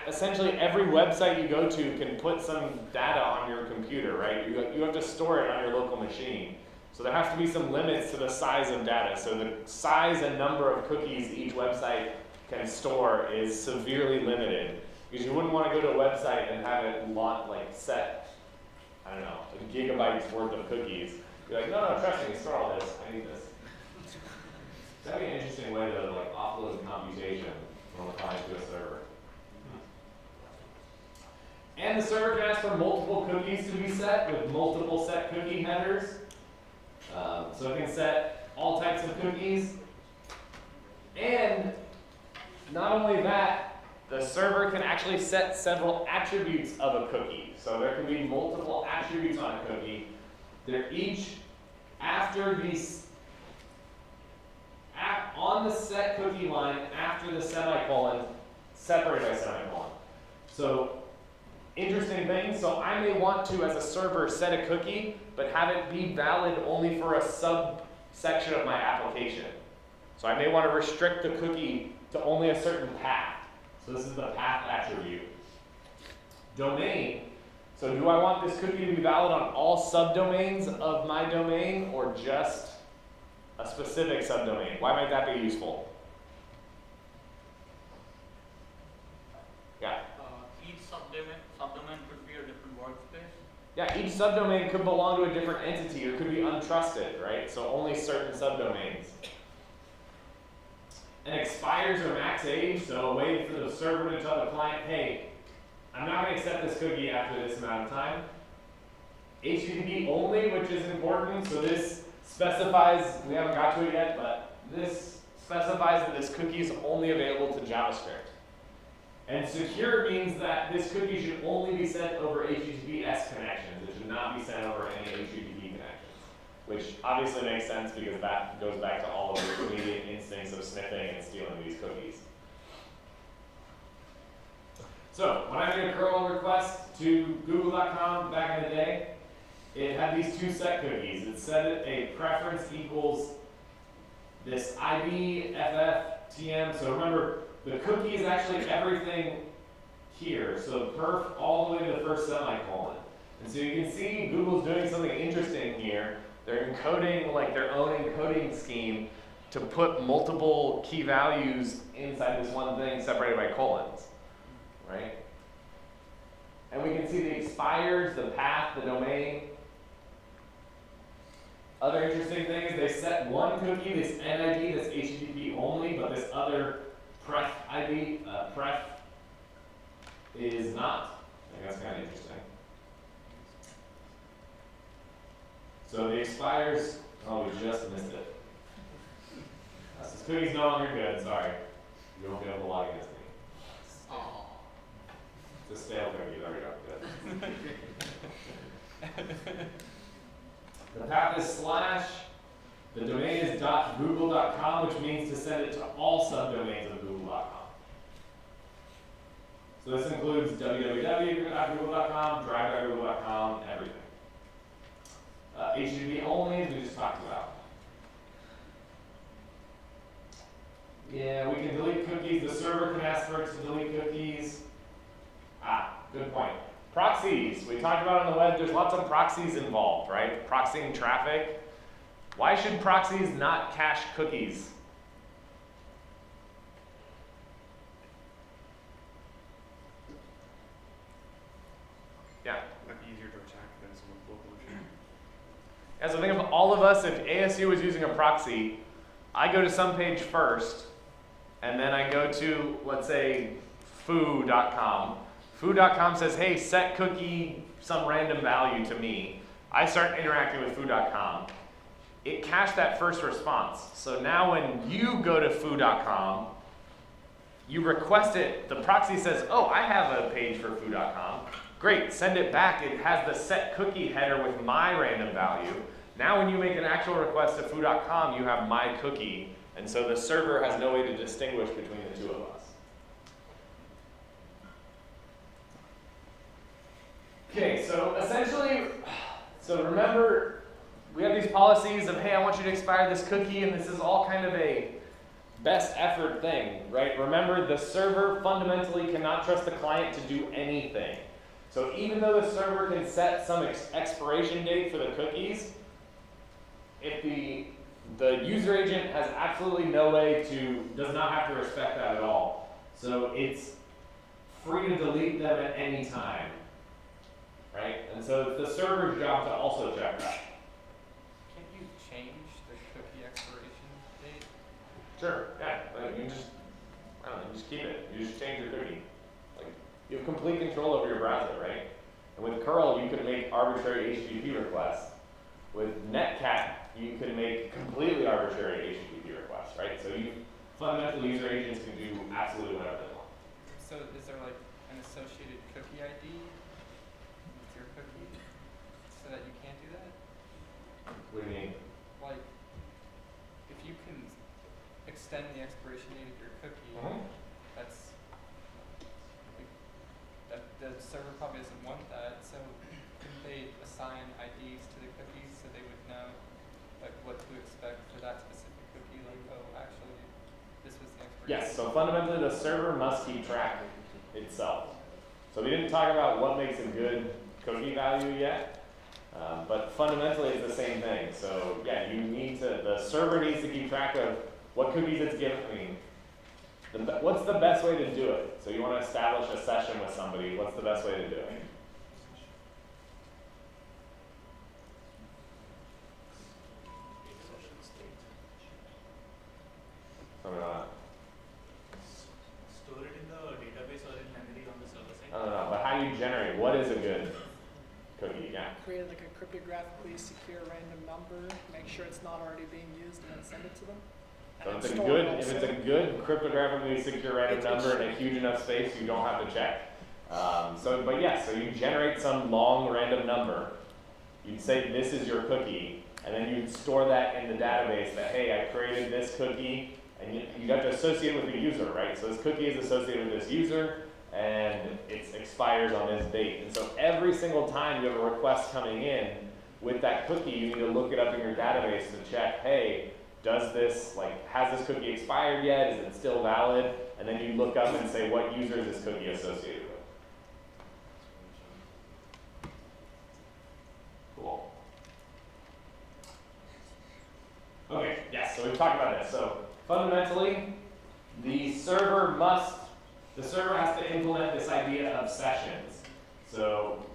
essentially every website you go to can put some data on your computer, right? You have to store it on your local machine. So there has to be some limits to the size of data. So the size and number of cookies each website can store is severely limited. Because you wouldn't want to go to a website and have it set, I don't know, gigabytes worth of cookies. You're like, no, trust me, store all this. I need this. That'd be an interesting way to offload computation from a client to a server. And the server can ask for multiple cookies to be set with multiple set cookie headers. So it can set all types of cookies. And not only that, the server can actually set several attributes of a cookie. So there can be multiple attributes on a cookie. They're each on the set cookie line after the semicolon, separated by semicolon. So interesting thing, so I may want to, as a server, set a cookie, but have it be valid only for a subsection of my application. So I may want to restrict the cookie to only a certain path. So this is the path attribute. Domain. So do I want this cookie to be valid on all subdomains of my domain, or just a specific subdomain? Why might that be useful? Yeah. Each Yeah, each subdomain could belong to a different entity or could be untrusted, right? So only certain subdomains. And expires or max age, so a way for the server to tell the client, hey, I'm not going to accept this cookie after this amount of time. HTTP only, which is important, so this specifies, we haven't got to it yet, but this specifies that this cookie is only available to JavaScript. And secure means that this cookie should only be sent over HTTPS connections. It should not be sent over any HTTP connections, which obviously makes sense because that goes back to all of the immediate instincts of sniffing and stealing these cookies. So when I made a curl request to Google.com back in the day, it had these two set cookies. It said a preference equals this ID, FF, TM. So remember, the cookie is actually everything here. So perf all the way to the first semicolon. And so you can see Google's doing something interesting here. They're encoding like their own encoding scheme to put multiple key values inside this one thing separated by colons, right? And we can see the expires, the path, the domain. Other interesting thing is they set one cookie, this NID, that's HTTP only, but this other pref ID, pref is not. I think that's kind of interesting. So the expires, oh, we just missed it. This cookie's no longer good, sorry. You won't be able to log in as me. It's a stale cookie, there we go, good. The path is slash, the domain is .google.com, which means to send it to all subdomains of google.com. So this includes www.google.com, drive.google.com, everything. HTTP only, as we just talked about. Yeah, we can delete cookies. The server can ask for it to delete cookies. Good point. Proxies. We talked about on the web, there's lots of proxies involved, right? Proxying traffic. Why should proxies not cache cookies? Yeah. Might be easier to attack than someone's local machine. Yeah, so think of all of us, if ASU was using a proxy, I go to some page first, and then I go to, let's say, foo.com. Foo.com says, hey, set cookie some random value to me. I start interacting with foo.com. It cached that first response. So now when you go to foo.com, you request it. The proxy says, oh, I have a page for foo.com. Great, send it back. It has the set cookie header with my random value. Now when you make an actual request to foo.com, you have my cookie. And so the server has no way to distinguish between the two of us. Okay, so essentially, so remember, we have these policies of, hey, I want you to expire this cookie, and this is all kind of a best effort thing, right? Remember, the server fundamentally cannot trust the client to do anything. So even though the server can set some expiration date for the cookies, if the user agent has absolutely no way to, does not have to respect that at all. So it's free to delete them at any time. Right? And so it's the server's job to also check that. Can't you change the cookie expiration date? Sure, yeah. Like you just, I don't know, you just keep it. You just change your cookie. Like, you have complete control over your browser, right? And with curl, you can make arbitrary HTTP requests. With netcat, you can make completely arbitrary HTTP requests, right? So you fundamental user agents can do absolutely whatever they want. So is there like an associated cookie ID? Your cookie, so that you can't do that? What do you mean? Like, if you can extend the expiration date of your cookie, that's like, that the server probably doesn't want that. So couldn't they assign IDs to the cookies so they would know like what to expect for that specific cookie? Like, oh, actually, this was the expiration. Yes. So fundamentally, the server must keep track itself. So we didn't talk about what makes a good cookie value yet, but fundamentally it's the same thing. So yeah, you need to, the server needs to keep track of what cookies it's giving. I mean, what's the best way to do it? So you want to establish a session with somebody, what's the best way to do it? I don't know, but how do you generate? What is a good cookie? Yeah. Create like a cryptographically secure random number, make sure it's not already being used, and then send it to them. So And if then store it if it's also. a good cryptographically secure random number in a huge enough space, you don't have to check. But yes, so you generate some long random number. You'd say this is your cookie, and then you'd store that in the database that, hey, I created this cookie, and you'd have to associate it with the user, right? So this cookie is associated with this user, and it expires on this date. And so every single time you have a request coming in with that cookie, you need to look it up in your database to check, hey, does this, has this cookie expired yet? Is it still valid? And then you look up and say, what user is this cookie associated with? Cool. Okay, yes, so we've talked about this. So fundamentally, the server has to implement this idea of sessions. So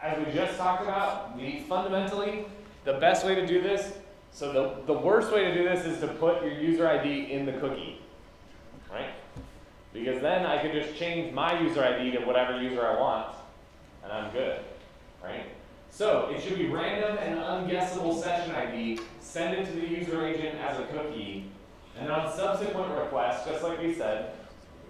as we just talked about, fundamentally, the best way to do this, so the worst way to do this is to put your user ID in the cookie, right? Because then I could just change my user ID to whatever user I want, and I'm good, right? So it should be random and unguessable session ID, send it to the user agent as a cookie, and then on subsequent requests, just like we said,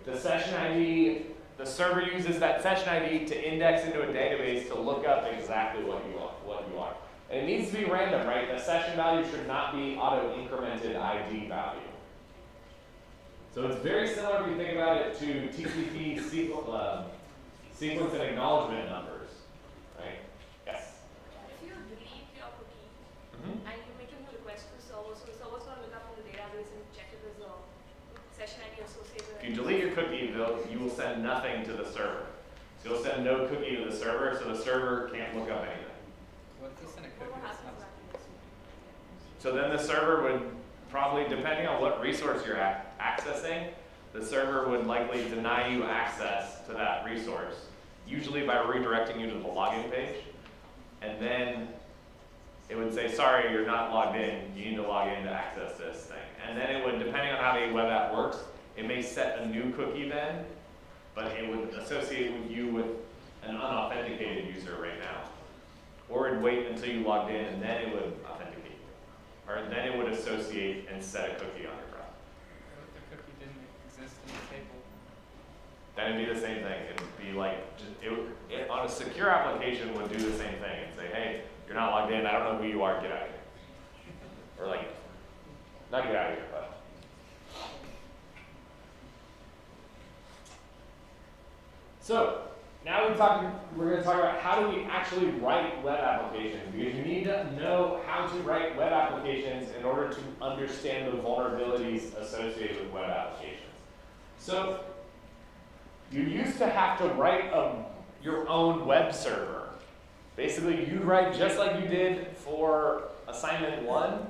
the session ID, the server uses that session ID to index into a database to look up exactly what you are. And it needs to be random, right? The session value should not be auto-incremented ID value. So it's very similar if you think about it to TCP sequence and acknowledgement numbers, right? Yes? If you delete your cookie and you make a new request to the server, so the server's going to look up in the database and check if there's a session ID associated. If you delete your cookie, you will send nothing to the server. So you'll send no cookie to the server, so the server can't look up anything. What if you send a cookie that's not? So then the server would probably, depending on what resource you're accessing, the server would likely deny you access to that resource, usually by redirecting you to the login page. And then it would say, sorry, you're not logged in. You need to log in to access this thing. And then it would, depending on how the web app works, it may set a new cookie then, but it would associate with you with an unauthenticated user right now. Or it'd wait until you logged in and then it would authenticate you. Or then it would associate and set a cookie on your browser. What if the cookie didn't exist in the table? Then it'd be the same thing. It'd be like, on a secure application would do the same thing and say, hey, you're not logged in, I don't know who you are, get out of here. Or not get out of here, but. So, now we're going to talk about how do we actually write web applications, because you need to know how to write web applications in order to understand the vulnerabilities associated with web applications. So, you used to have to write your own web server. Basically, you'd write just like you did for assignment 1.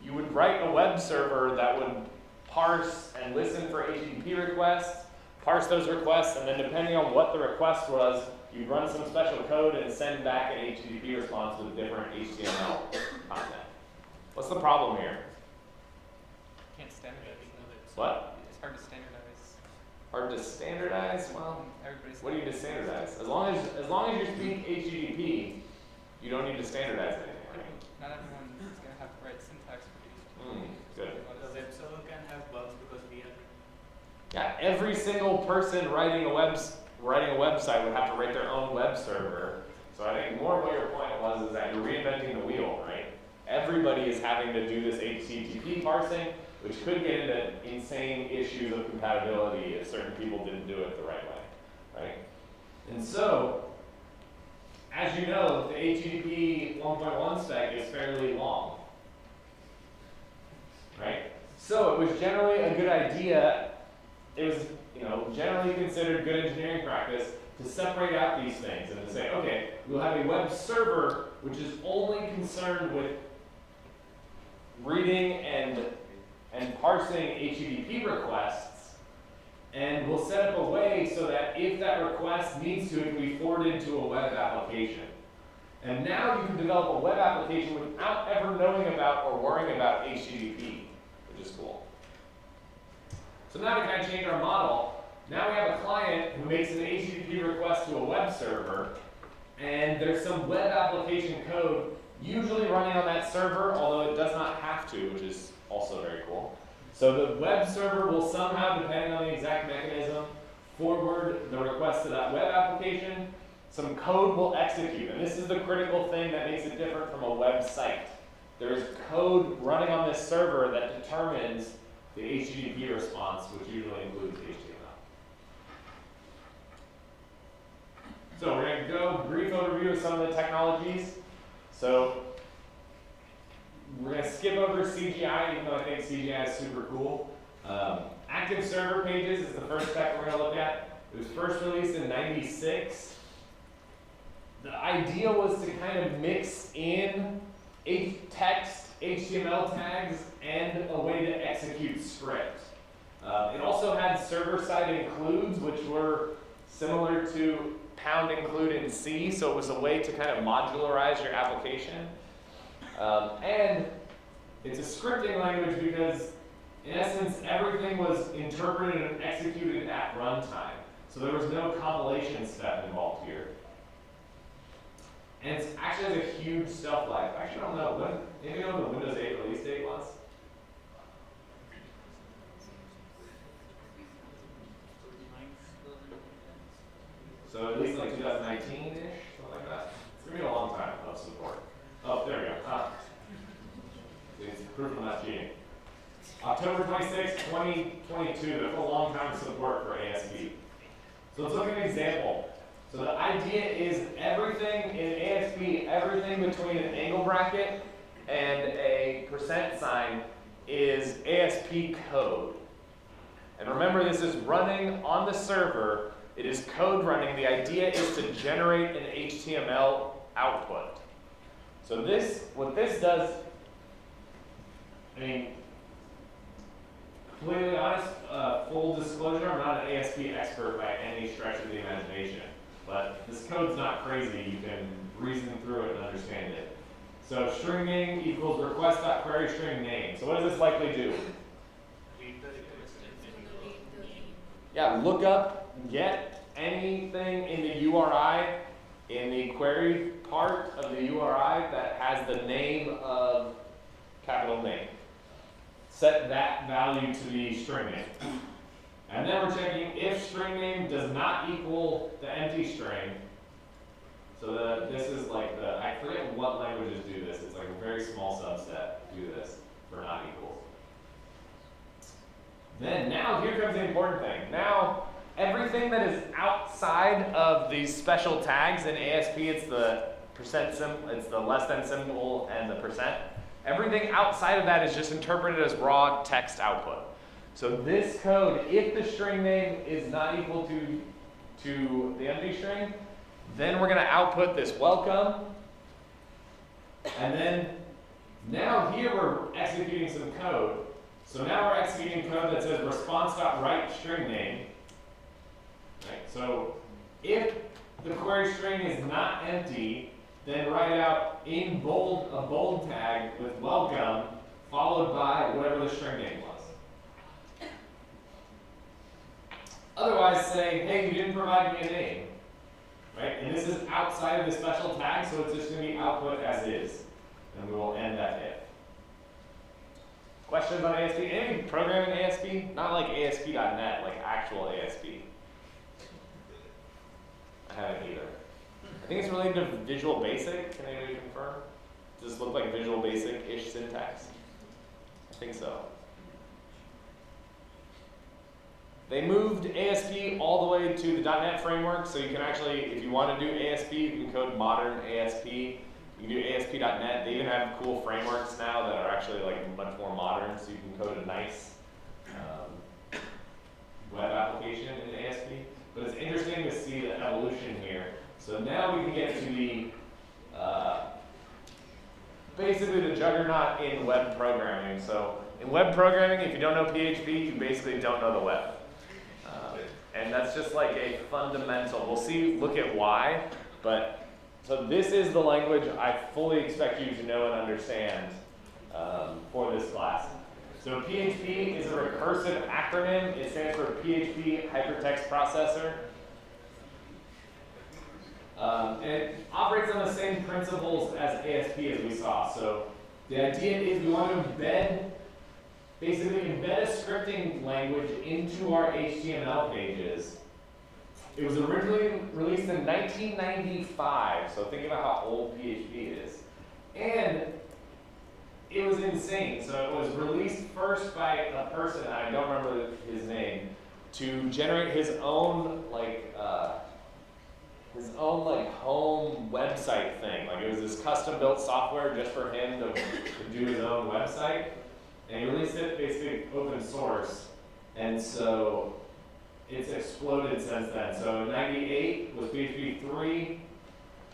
You would write a web server that would parse and listen for HTTP requests, parse those requests, and then depending on what the request was, you'd run some special code and send back an HTTP response with different HTML content. What's the problem here? Can't standardize. What? It's hard to standardize. Hard to standardize? Well, Everybody's what do you need to standardize? As long as you speak HTTP, you don't need to standardize anything, right? Not everyone is going to have the right syntax for HTTP. Good. The web server can have bugs because we are. Yeah, every single person writing a website would have to write their own web server. So I think more of what your point was is that you're reinventing the wheel, right? Everybody is having to do this HTTP parsing, which could get into insane issues of compatibility if certain people didn't do it the right way, right? And so, as you know, the HTTP 1.1 spec is fairly long, right? So it was generally a good idea. It was, generally considered good engineering practice to separate out these things and to say, okay, we'll have a web server which is only concerned with reading and parsing HTTP requests, and we'll set up a way so that if that request needs to, it can be forwarded to a web application. And now you can develop a web application without ever knowing about or worrying about HTTP, which is cool. So now to kind of change our model, Now we have a client who makes an HTTP request to a web server, and there's some web application code usually running on that server, although it does not have to, which is also very cool. So the web server will somehow, depending on the exact mechanism, forward the request to that web application. Some code will execute, and this is the critical thing that makes it different from a website. There's code running on this server that determines the HTTP response, which usually includes HTML. So we're going to go brief overview of some of the technologies. So we're going to skip over CGI, even though I think CGI is super cool. Active server pages is the first tech we're going to look at. It was first released in '96. The idea was to kind of mix in text, HTML tags, and a way to execute script. It also had server-side includes, which were similar to pound include in C, so it was a way to kind of modularize your application. And it's a scripting language because, in essence, everything was interpreted and executed at runtime. So there was no compilation step involved here. And it actually has a huge shelf life. Actually, I don't know. When, anybody know when the Windows 8 release date was? So at least like 2019-ish, something like that. It's going to be a long time of support. Oh, there we go. It's proof I'm not cheating. October 26, 2022, that's a long time of support for ASP. So let's look at an example. So the idea is everything in ASP, everything between an angle bracket and a %sign is ASP code. And remember, this is running on the server. It is code running. The idea is to generate an HTML output. So what this does, I mean, completely honest, full disclosure, I'm not an ASP expert by any stretch of the imagination. But this code's not crazy. You can reason through it and understand it. So string name equals request.query string name. So what does this likely do? Yeah, look up, get anything in the URI, in the query part of the URI that has the name of capital name. Set that value to the string name. And then we're checking if string name does not equal the empty string. So this is like I forget what languages do this. It's like a very small subset do this for not equal. Then now here comes the important thing. Now everything that is outside of these special tags in ASP, it's the it's the less than symbol and the %. Everything outside of that is just interpreted as raw text output. So this code, if the string name is not equal to the empty string, then we're going to output this welcome. And then now here we're executing some code. So now we're executing code that says response.write string name. Right? So if the query string is not empty, then write out in bold a bold tag with welcome followed by whatever the string name was. Otherwise say, hey, you didn't provide me a name. Right? And this is outside of the special tag, so it's just going to be output as is. And we will end that if. Questions on ASP? Any programming ASP? Not like ASP.NET, like actual ASP. I haven't either. I think it's related to Visual Basic. Can anybody confirm? Does this look like Visual Basic-ish syntax? I think so. They moved ASP all the way to the .NET framework, so you can actually, if you want to do ASP, you can code modern ASP. You can do ASP.NET. They even have cool frameworks now that are actually like much more modern, so you can code a nice web application in ASP. But it's interesting to see the evolution here. So now we can get to the basically the juggernaut in web programming. So in web programming, if you don't know PHP, you basically don't know the web. And that's just like a fundamental. We'll look at why, but so this is the language I fully expect you to know and understand for this class. So PHP is a recursive acronym. It stands for PHP Hypertext Processor. And it operates on the same principles as ASP as we saw. So the idea is we want to basically embed a scripting language into our HTML pages. It was originally released in 1995, so think about how old PHP is. And it was insane. So it was released first by a person, I don't remember his name, to generate his own home website thing. Like it was this custom built software just for him to do his own website. And he released it basically open source. And so it's exploded since then. So in 98 was PHP 3.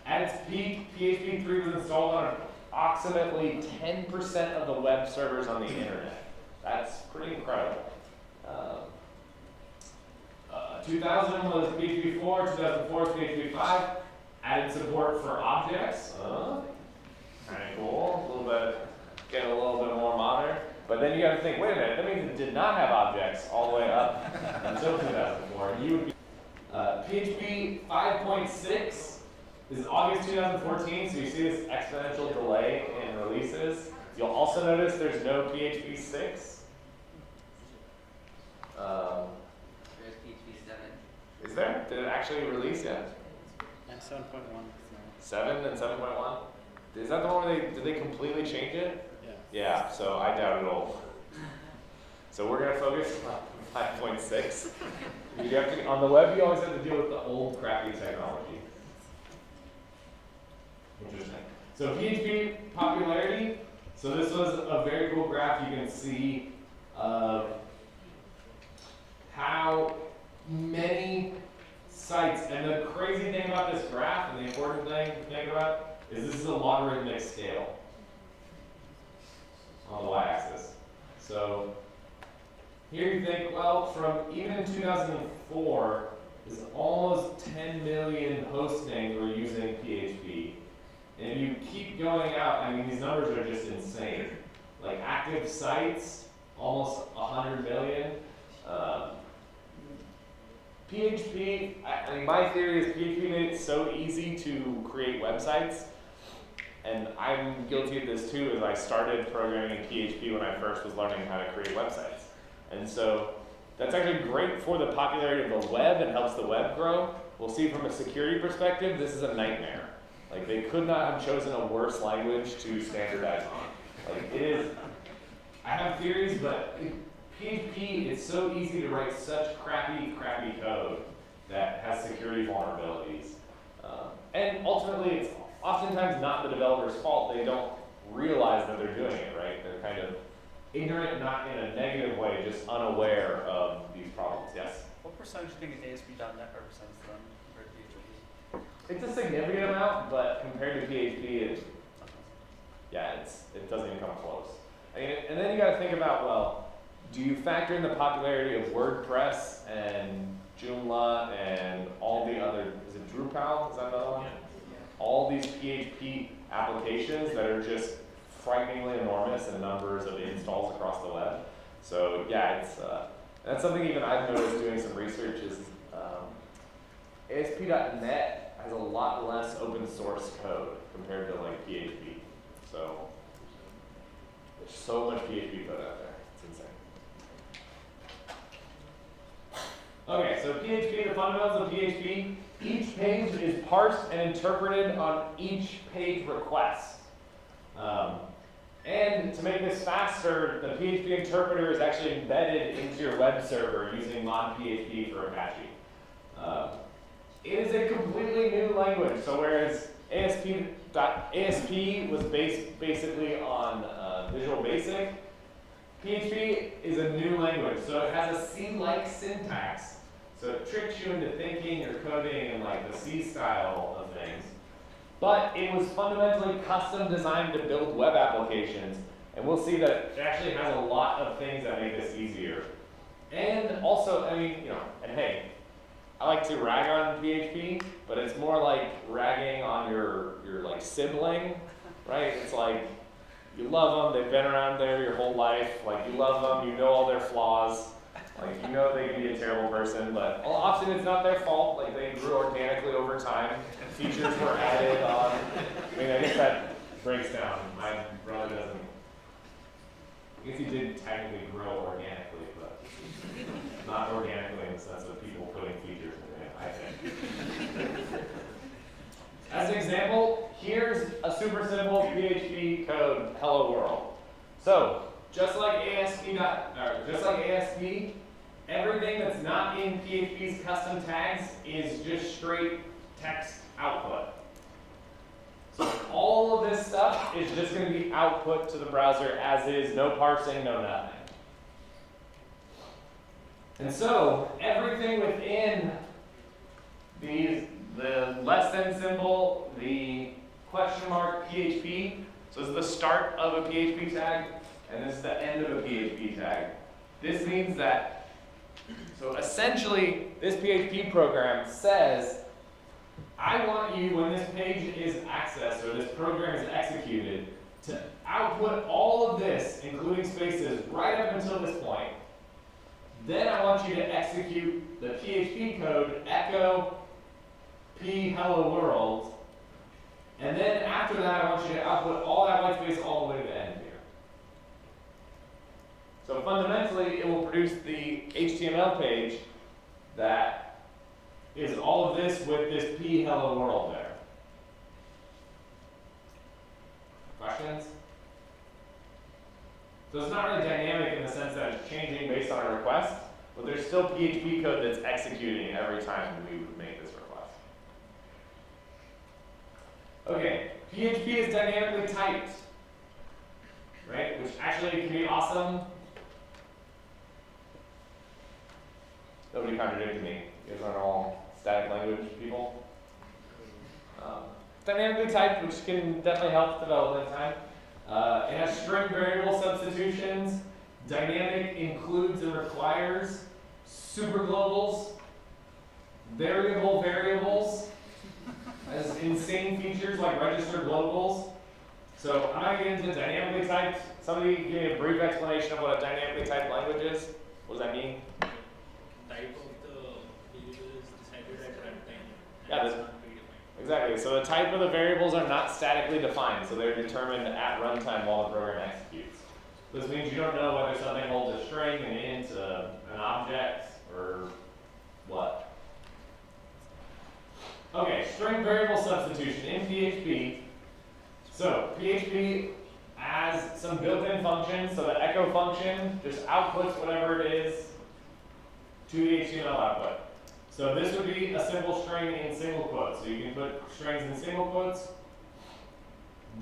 At its peak, PHP 3 was installed on approximately 10% of the web servers on the internet. That's pretty incredible. 2000 was PHP 4, 2004 was PHP 5. Added support for objects. Kind of cool. A little bit, getting a little bit more modern. But then you got to think, wait a minute, that means it did not have objects all the way up until 2004. You would be, PHP 5.6 is August 2014, so you see this exponential delay in releases. You'll also notice there's no PHP 6. There's PHP 7. Is there? Did it actually release yet? And 7.1. 7 and 7.1? Is that the one where did they completely change it? Yeah. Yeah, so I doubt it'll. So we're going to focus on 5.6. You have to, on the web, you always have to deal with the old, crappy technology. Interesting. So PHP popularity. So this was a very cool graph. You can see how many sites, and the crazy thing about this graph, and the important thing to think about, is this is a logarithmic scale on the y-axis. So here you think, well, from even in 2004, there's almost 10 million host names were using PHP. And if you keep going out, I mean, these numbers are just insane. Like active sites, almost 100 million. PHP, I mean, my theory is PHP made it so easy to create websites. And I'm guilty of this too, as I started programming in PHP when I first was learning how to create websites. And so that's actually great for the popularity of the web and helps the web grow. We'll see from a security perspective, this is a nightmare. Like they could not have chosen a worse language to standardize on. Like it is, I have theories, but PHP, it's so easy to write such crappy code that has security vulnerabilities. And ultimately, it's oftentimes not the developer's fault. They don't realize that they're doing it, right? They're kind of ignorant, not in a negative way, just unaware of these problems. Yes? What percentage do you think ASP.NET represents then compared to PHP? It's a significant amount, but compared to PHP, it doesn't even come close. And then you got to think about, well, do you factor in the popularity of WordPress and Joomla and all the other, is it Drupal? Is that another one? Yeah. All these PHP applications that are just frighteningly enormous in numbers of installs across the web. So yeah, it's that's something even I've noticed doing some research is ASP.NET has a lot less open source code compared to like PHP. So there's so much PHP code out there. It's insane. Okay, so PHP, the fundamentals of PHP. Each page is parsed and interpreted on each page request. And to make this faster, the PHP interpreter is actually embedded into your web server using non-PHP for Apache. It is a completely new language. So whereas ASP was based basically on Visual Basic, PHP is a new language. So it has a C-like syntax. So it tricks you into thinking or coding in like the C style of things. But it was fundamentally custom designed to build web applications. And we'll see that it actually has a lot of things that make this easier. And also, I mean, and hey, I like to rag on PHP, but it's more like ragging on your like sibling, right? It's like, You love them, they've been around there your whole life, like you love them, you know all their flaws, like you know they can be a terrible person, but often it's not their fault, like they grew organically over time, features were added on. I mean, I guess that breaks down. My brother doesn't, I guess he did technically grow organically, but not organically in the sense of people putting features in it, I think. As an example, here's a super simple PHP code hello world. So, just like ASP, everything that's not in PHP's custom tags is just straight text output. So all of this stuff is just going to be output to the browser as is, no parsing, no nothing. And so everything within the less than symbol, the question mark PHP, so this is the start of a PHP tag, and this is the end of a PHP tag. This means that, so essentially, this PHP program says, I want you, when this page is accessed or this program is executed, to output all of this, including spaces, right up until this point. Then I want you to execute the PHP code, echo p hello world, and then after that I want you to output all that white space all the way to the end here. So fundamentally, it will produce the HTML page that is all of this with this p hello world there. Questions? So it's not really dynamic in the sense that it's changing based on a request, but there's still PHP code that's executing every time we would make this request. Okay, PHP is dynamically typed, right? Which actually can be awesome. Nobody contradicted me. You guys aren't all static language people. Dynamically typed, which can definitely help development time. It has string variable substitutions. Dynamic includes and requires superglobals, variable variables, as insane features like registered locals. So I'm not going to get into dynamically typed. Somebody give me a brief explanation of what a dynamically typed language is. What does that mean? Type of the variable is decided at runtime. Yeah, it's not predefined. Exactly. So the type of the variables are not statically defined, so they're determined at runtime while the program executes. This means you don't know whether something holds a string, an int, an object, or what. Okay, string variable substitution in PHP. So PHP has some built-in functions. So the echo function just outputs whatever it is to the HTML output. So this would be a simple string in single quotes. So you can put strings in single quotes.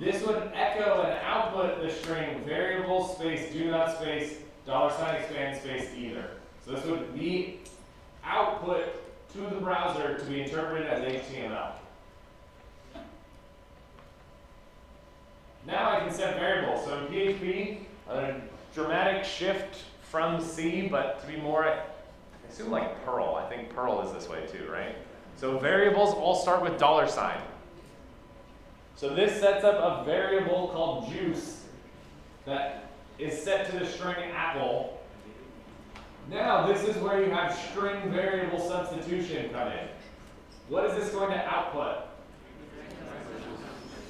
This would echo and output the string variable space do not space $expand space either. So this would be output to the browser to be interpreted as HTML. Now I can set variables. So in PHP, a dramatic shift from C, but to be more, I assume like Perl. I think Perl is this way too, right? So variables all start with $. So this sets up a variable called juice that is set to the string apple. Now this is where you have string variable substitution come in. What is this going to output?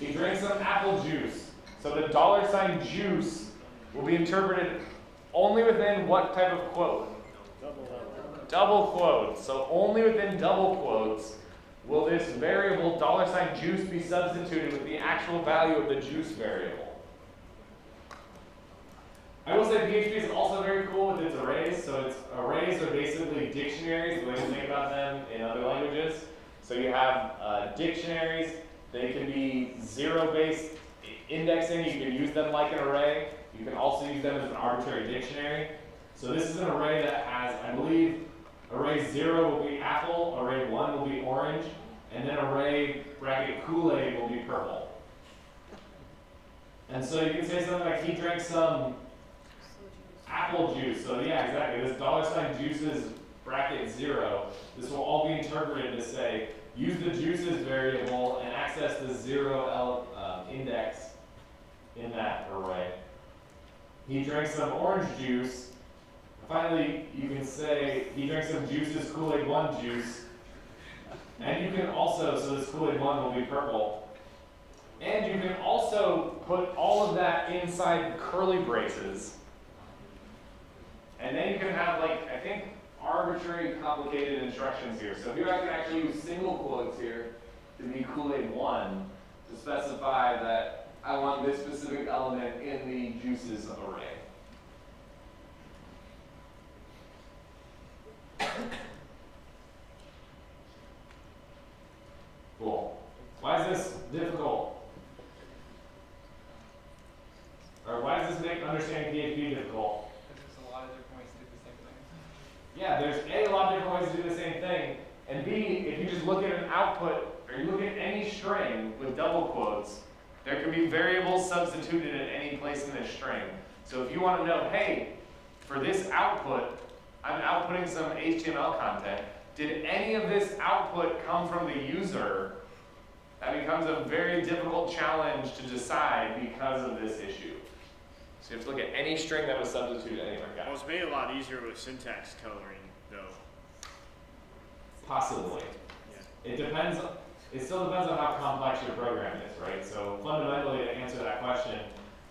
You drink some apple juice. So the $juice will be interpreted only within what type of quote? Double quotes. So only within double quotes will this variable $juice be substituted with the actual value of the juice variable. I will say PHP is also very cool with its arrays. So its arrays are basically dictionaries, the way to think about them in other languages. So you have dictionaries. They can be zero-based indexing. You can use them like an array. You can also use them as an arbitrary dictionary. So this is an array that has, I believe, array 0 will be apple, array 1 will be orange, and then array bracket Kool-Aid will be purple. And so you can say something like, he drank some apple juice. So yeah, exactly. This $juices bracket 0. This will all be interpreted to say, use the juices variable and access the 0 index in that array. He drank some orange juice. Finally, you can say he drank some juices, Kool-Aid 1 juice. And you can also, so this Kool-Aid 1 will be purple. And you can also put all of that inside curly braces. And then you can have, like, I think, arbitrary complicated instructions here. So here I can actually use single quotes here to be Kool-Aid 1 to specify that I want this specific element in the juices array. Cool. Why is this difficult? Or why does this make understanding PHP difficult? Because there's a lot of different ways to do the same thing. Yeah, there's A, a lot of different ways to do the same thing, and B, if you just look at an output, or you look at any string with double quotes, there can be variables substituted at any place in this string. So if you want to know, hey, for this output, I'm outputting some HTML content. Did any of this output come from the user? That becomes a very difficult challenge to decide because of this issue. So you have to look at any string that was substituted anywhere. Well, it's made a lot easier with syntax coloring, though. Possibly. Yeah. It depends. It still depends on how complex your program is, right? So fundamentally, to answer that question,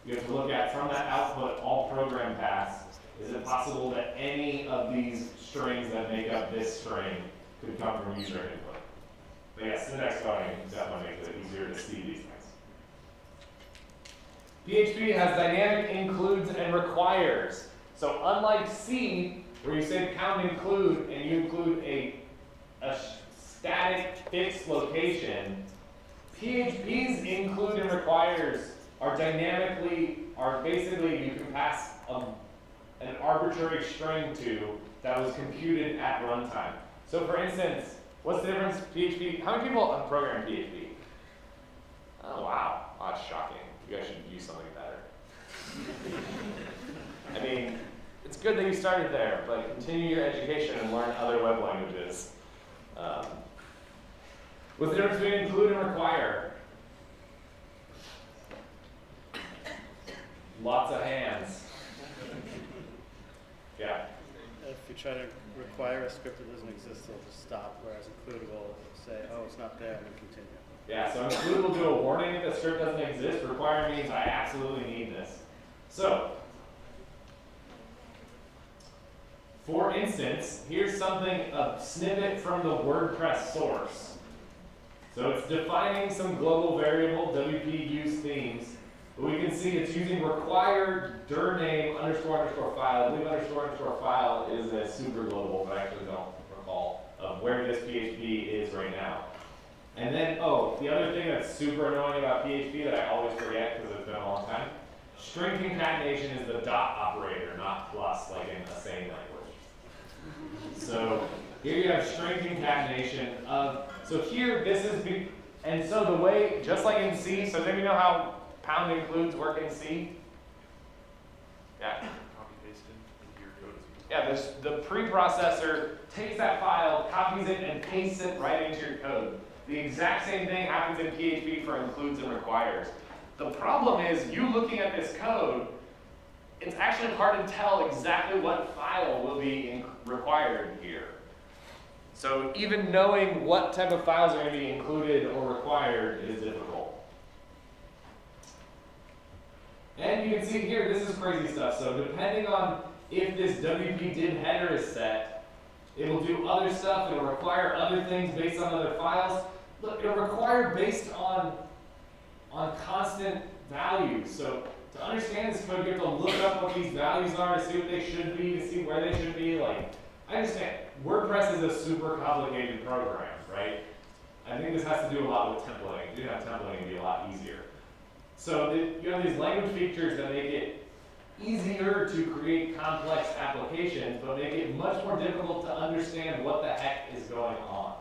you have to look at from that output all program paths. Is it possible that any of these strings that make up this string could come from user input? But yeah, syntax coloring definitely makes it easier to see these things. PHP has dynamic includes and requires. So unlike C, where you say count include and you include a static fixed location, PHP's include and requires are basically you can pass an arbitrary string to that was computed at runtime. So for instance, what's the difference PHP? How many people program PHP? Oh wow, that's shocking. You guys should use something better. I mean, it's good that you started there, but continue your education and learn other web languages. What's the difference between include and require? Lots of hands. Yeah. If you try to require a script that doesn't exist, it'll just stop, whereas include will say, oh, it's not there, and then continue. Yeah, so include will do a warning if the script doesn't exist. Require means I absolutely need this. So, for instance, here's something, a snippet from the WordPress source. So it's defining some global variable, WP use themes. But we can see it's using required dir name underscore underscore file. I believe underscore underscore file is a super global, but I actually don't recall of where this PHP is right now. And then, oh, the other thing that's super annoying about PHP that I always forget because it's been a long time, string concatenation is the dot operator, not plus, like in a same language. So here you have string concatenation of, so here this is, and so the way, just like in C, so then we know how pound includes work in C? Yeah. Copy pasted into your code. Yeah, the preprocessor takes that file, copies it, and pastes it right into your code. The exact same thing happens in PHP for includes and requires. The problem is, you looking at this code, it's actually hard to tell exactly what file will be required here. So even knowing what type of files are going to be included or required is difficult. And you can see here, this is crazy stuff. So depending on if this WP div header is set, it will do other stuff. It will require other things based on other files. Look, it'll require based on constant values. So to understand this code, you have to look up what these values are to see what they should be, to see where they should be. Like, I understand, WordPress is a super complicated program, right? I think this has to do a lot with templating. If you didn't have templating, it'd be a lot easier. So you have these language features that make it easier to create complex applications, but make it much more difficult to understand what the heck is going on.